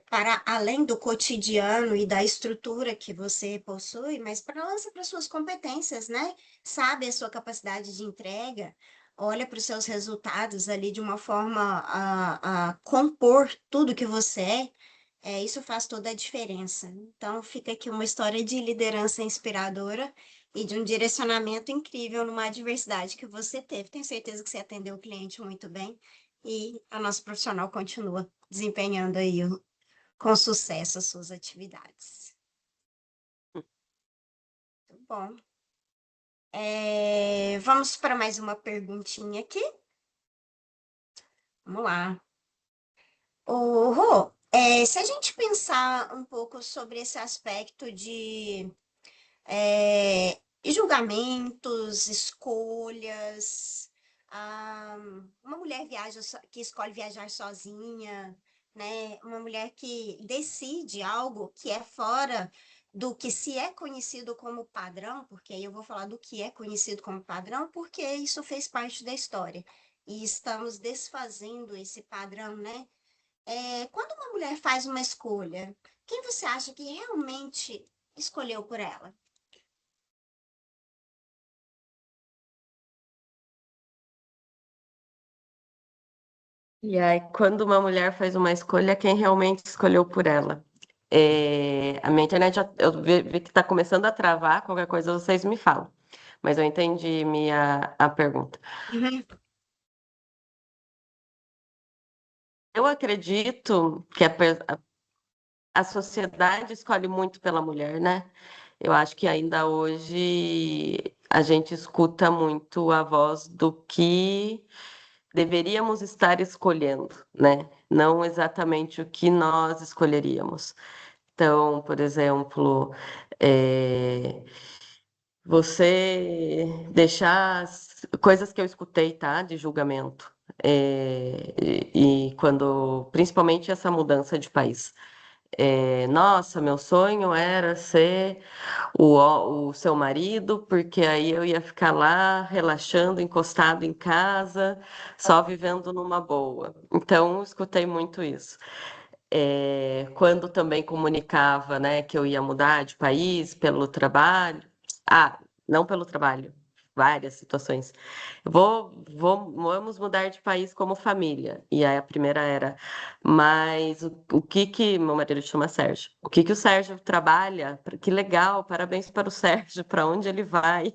Para além do cotidiano e da estrutura que você possui, mas para lança para suas competências, né? Sabe a sua capacidade de entrega, olha para os seus resultados ali de uma forma a compor tudo que você isso faz toda a diferença. Então, fica aqui uma história de liderança inspiradora e de um direcionamento incrível numa adversidade que você teve. Tenho certeza que você atendeu o cliente muito bem e a nossa profissional continua desempenhando aí com sucesso as suas atividades. Muito bom. Vamos para mais uma perguntinha aqui. Vamos lá. Rô, se a gente pensar um pouco sobre esse aspecto de julgamentos, escolhas. ah, uma mulher que escolhe viajar sozinha, né? Uma mulher que decide algo que é fora do que se é conhecido como padrão, porque aí eu vou falar do que é conhecido como padrão, porque isso fez parte da história. E estamos desfazendo esse padrão, né? Quando uma mulher faz uma escolha, quem você acha que realmente escolheu por ela? E aí, quando uma mulher faz uma escolha, quem realmente escolheu por ela? A minha internet, eu vi que está começando a travar, qualquer coisa vocês me falam. Mas eu entendi a pergunta. Uhum. Eu acredito que a sociedade escolhe muito pela mulher, né? Eu acho que ainda hoje a gente escuta muito a voz do que deveríamos estar escolhendo, né? Não exatamente o que nós escolheríamos. Então, por exemplo, você deixar coisas que eu escutei, tá? De julgamento. e quando, principalmente essa mudança de país. Nossa, meu sonho era ser o seu marido, porque aí eu ia ficar lá relaxando, encostado em casa, só vivendo numa boa. Então, eu escutei muito isso. Quando também comunicava, né, que eu ia mudar de país pelo trabalho. Ah, não pelo trabalho, várias situações. Vamos mudar de país como família. E aí a primeira era, mas o que que meu marido chama Sérgio? O que que o Sérgio trabalha? Que legal, parabéns para o Sérgio, para onde ele vai?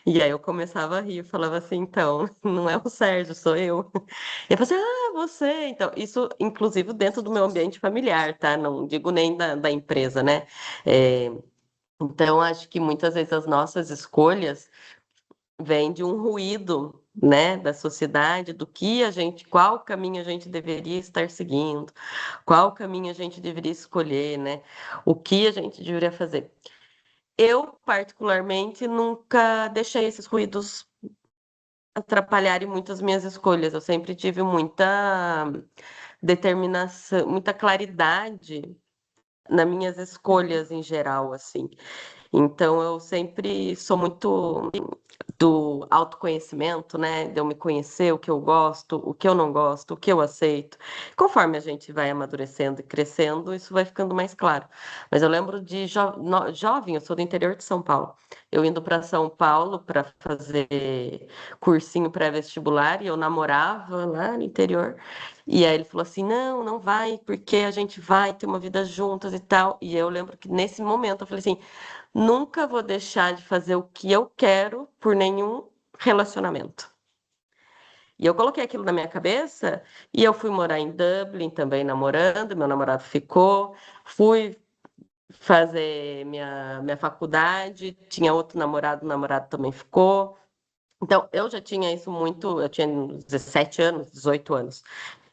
E aí eu começava a rir, eu falava assim, então, não é o Sérgio, sou eu. E eu falei assim, você. Então, isso, inclusive, dentro do meu ambiente familiar, tá? Não digo nem da empresa, né? É, então, acho que muitas vezes as nossas escolhas vêm de um ruído, né, da sociedade, do que a gente, qual caminho a gente deveria estar seguindo, qual caminho a gente deveria escolher, né? O que a gente deveria fazer. Eu, particularmente, nunca deixei esses ruídos atrapalharem muito as minhas escolhas. Eu sempre tive muita determinação, muita claridade nas minhas escolhas em geral, assim. Então, eu sempre sou muito do autoconhecimento, né? De eu me conhecer, o que eu gosto, o que eu não gosto, o que eu aceito. Conforme a gente vai amadurecendo e crescendo, isso vai ficando mais claro. Mas eu lembro de jovem, eu sou do interior de São Paulo. Eu indo para São Paulo para fazer cursinho pré-vestibular e eu namorava lá no interior. E aí ele falou assim: não, não vai, porque a gente vai ter uma vida juntas e tal. E eu lembro que nesse momento eu falei assim: nunca vou deixar de fazer o que eu quero por nenhum relacionamento. E eu coloquei aquilo na minha cabeça e eu fui morar em Dublin também namorando, meu namorado ficou, fui fazer minha faculdade, tinha outro namorado, o namorado também ficou. Então, eu já tinha isso muito, eu tinha 17 anos, 18 anos.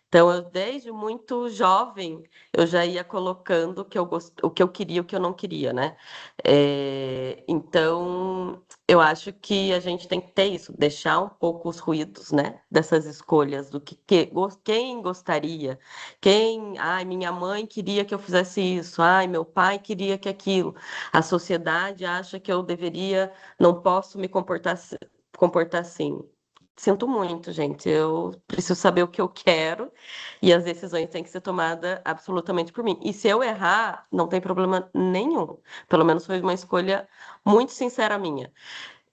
Então, eu, desde muito jovem, eu já ia colocando o que eu queria e o que eu não queria, né? Então, eu acho que a gente tem que ter isso, deixar um pouco os ruídos, né? Dessas escolhas, do quem gostaria, ai, minha mãe queria que eu fizesse isso, ai, meu pai queria que aquilo. A sociedade acha que eu deveria, não posso me comportar assim. Sinto muito, gente. Eu preciso saber o que eu quero e as decisões têm que ser tomadas absolutamente por mim. E se eu errar, não tem problema nenhum. Pelo menos foi uma escolha muito sincera minha.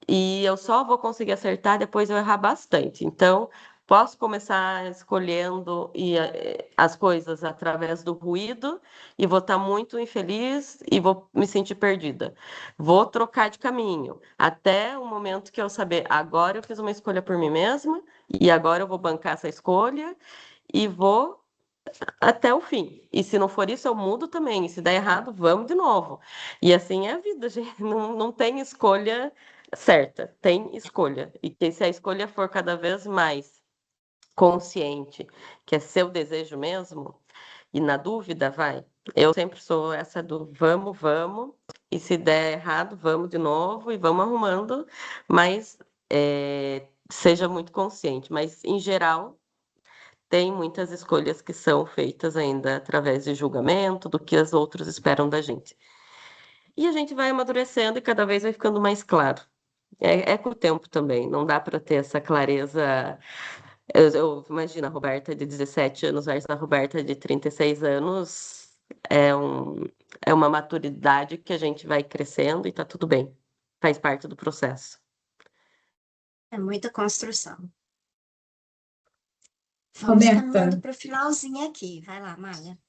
E eu só vou conseguir acertar depois eu errar bastante. Então, posso começar escolhendo as coisas através do ruído e vou estar muito infeliz e vou me sentir perdida. Vou trocar de caminho até o momento que eu saber, agora eu fiz uma escolha por mim mesma e agora eu vou bancar essa escolha e vou até o fim. E se não for isso, eu mudo também. E se der errado, vamos de novo. E assim é a vida, gente. Não tem escolha certa, tem escolha. E que se a escolha for cada vez mais consciente, que é seu desejo mesmo, e na dúvida, vai. Eu sempre sou essa do vamos, vamos. E se der errado, vamos de novo e vamos arrumando. Mas seja muito consciente. Mas, em geral, tem muitas escolhas que são feitas ainda através de julgamento, do que os outros esperam da gente. E a gente vai amadurecendo e cada vez vai ficando mais claro. É com o tempo também, não dá para ter essa clareza. Eu imagino a Roberta de 17 anos versus a Roberta de 36 anos, é uma maturidade que a gente vai crescendo e tá tudo bem, faz parte do processo. É muita construção. Vamos Roberta, caminhando para o finalzinho aqui. Vai lá, Malha.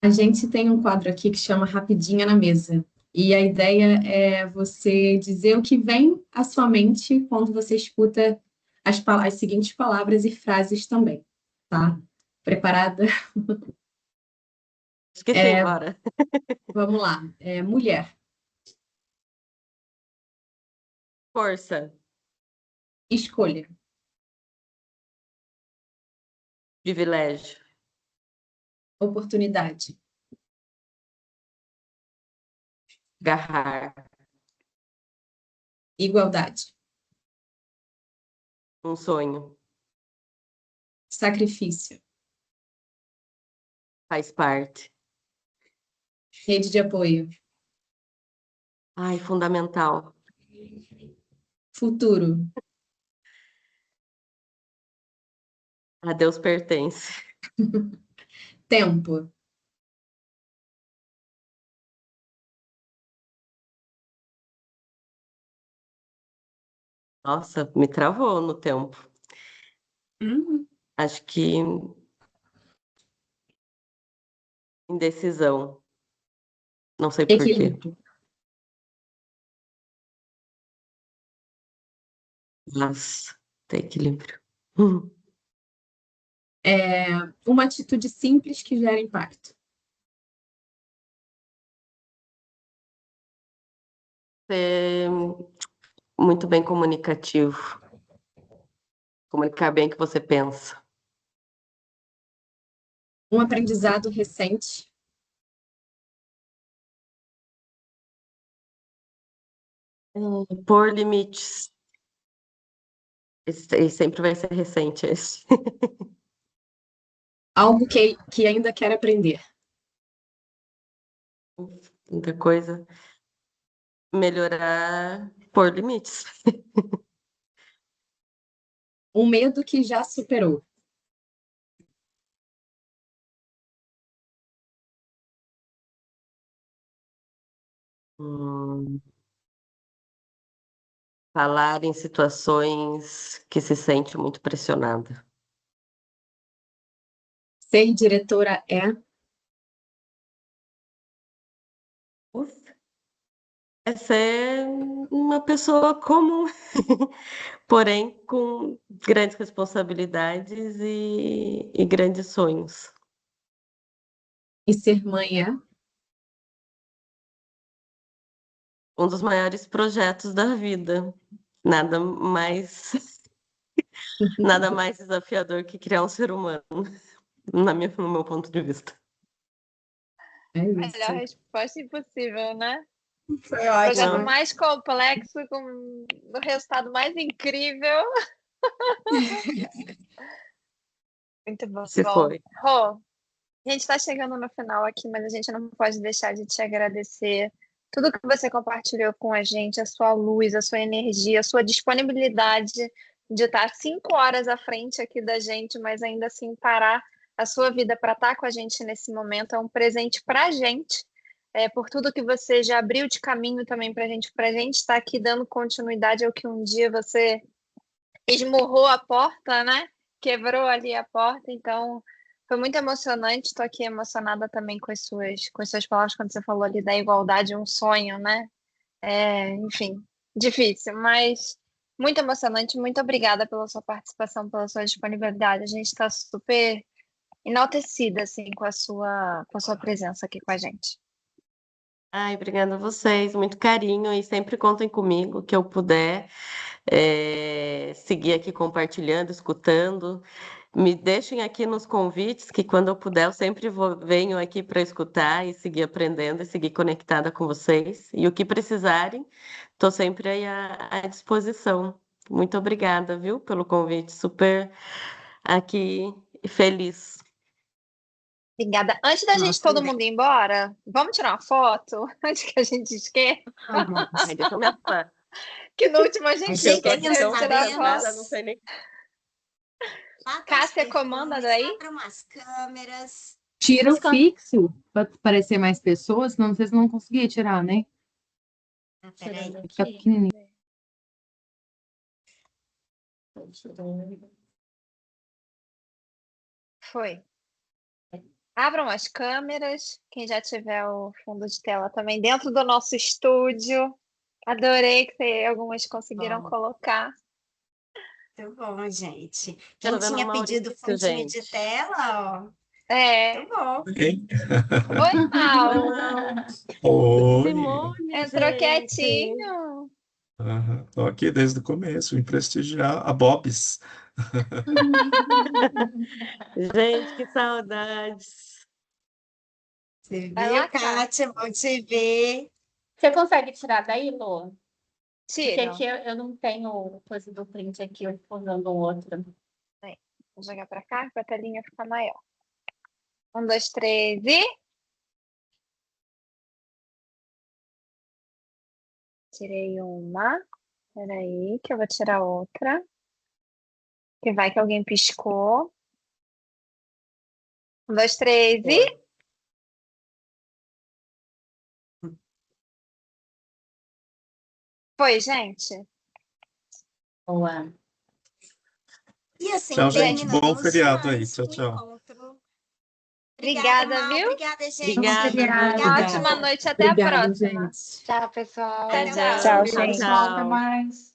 a gente tem um quadro aqui que chama Rapidinha na Mesa. E a ideia é você dizer o que vem à sua mente quando você escuta as seguintes palavras e frases também, tá? Preparada? Esqueci, bora. Vamos lá. Mulher, Força, escolha, privilégio, oportunidade, garrar, igualdade, um sonho, Sacrifício. Faz parte. Rede de apoio. Ai, fundamental. Futuro. A Deus pertence. Tempo. Nossa, me travou no tempo. Acho que indecisão. Não sei por quê. Equilíbrio. Mas tem equilíbrio. Uma atitude simples que gera impacto. Ser muito bem comunicativo. Comunicar bem o que você pensa. Um aprendizado recente. Pôr limites. E sempre vai ser recente esse. Algo que ainda quer aprender. Muita coisa. Melhorar, pôr limites. Um medo que já superou. Hum, Falar em situações que se sente muito pressionada. Ser diretora é. É ser uma pessoa comum, porém com grandes responsabilidades e grandes sonhos. E ser mãe é. Um dos maiores projetos da vida. Nada mais, nada mais desafiador que criar um ser humano, no meu ponto de vista. É Melhor isso. resposta impossível, né? Foi Projeto ótimo. Não. mais complexo, com o resultado mais incrível. Muito bom. Se foi. Rô, a gente está chegando no final aqui, mas a gente não pode deixar de te agradecer tudo que você compartilhou com a gente, a sua luz, a sua energia, a sua disponibilidade de estar 5 horas à frente aqui da gente, mas ainda assim parar a sua vida para estar com a gente nesse momento. É um presente para a gente, por tudo que você já abriu de caminho também para a gente estar aqui dando continuidade ao que um dia você esmurrou a porta, né? Quebrou ali a porta, então foi muito emocionante. Estou aqui emocionada também com as suas palavras quando você falou ali da igualdade, um sonho, né? Enfim, difícil, mas muito emocionante. Muito obrigada pela sua participação, pela sua disponibilidade. A gente está super enaltecida assim com a sua presença aqui com a gente. Ai, obrigada a vocês, muito carinho e sempre contem comigo que eu puder seguir aqui compartilhando, escutando. Me deixem aqui nos convites, que quando eu puder, eu sempre venho aqui para escutar e seguir aprendendo e seguir conectada com vocês. E o que precisarem, estou sempre aí à disposição. Muito obrigada, viu, pelo convite. Super aqui feliz. Obrigada. Antes da gente Nossa, todo mundo ir embora, vamos tirar uma foto antes que a gente esqueça, vamos. Ai, deixa eu me afastar. que no último a gente Porque eu tô aqui esqueceu tão de tirar concentrada, foto. não sei nem. Lá tem os Cássia, comanda perfumes, daí? abram as câmeras. Tira o Mas fixo para parecer mais pessoas, senão vocês não vão conseguir tirar, né? Ah, peraí. tirando Fica aqui. pequenininho. Foi. Abram as câmeras. Quem já tiver o fundo de tela também dentro do nosso estúdio. Adorei que algumas conseguiram Bom. colocar. Muito bom, gente. Eu Quem tô vendo tinha o pedido Maurício, fundinho de gente. tela, ó. É. Muito bom. Ok. Oi, Paulo. Oi. Simone, Entrou gente. quietinho. Tô aqui desde o começo, vim prestigiar a Bob's. Gente, que saudades. Você Vai viu, lá, Ká. Kátia? Bom te ver. Você consegue tirar daí, Lô? Porque Tira. aqui eu não tenho coisa do print aqui, eu fico usando o outro. Vou jogar para cá para a telinha ficar maior. 1, 2, 3 e... Tirei uma. Peraí, que eu vou tirar outra. Que vai que alguém piscou. 1, 2, 3 e... Foi, gente. Boa. E assim Tchau, gente. Bom terminamos feriado aí. mais Tchau, um tchau. encontro. Obrigada, Mal. viu? Obrigada, gente. Obrigada, Obrigada. Ótima noite, até a Obrigada, próxima. gente. Tchau, pessoal. Até Beijão. mais. Tchau, Tchau, gente. tchau. Até mais.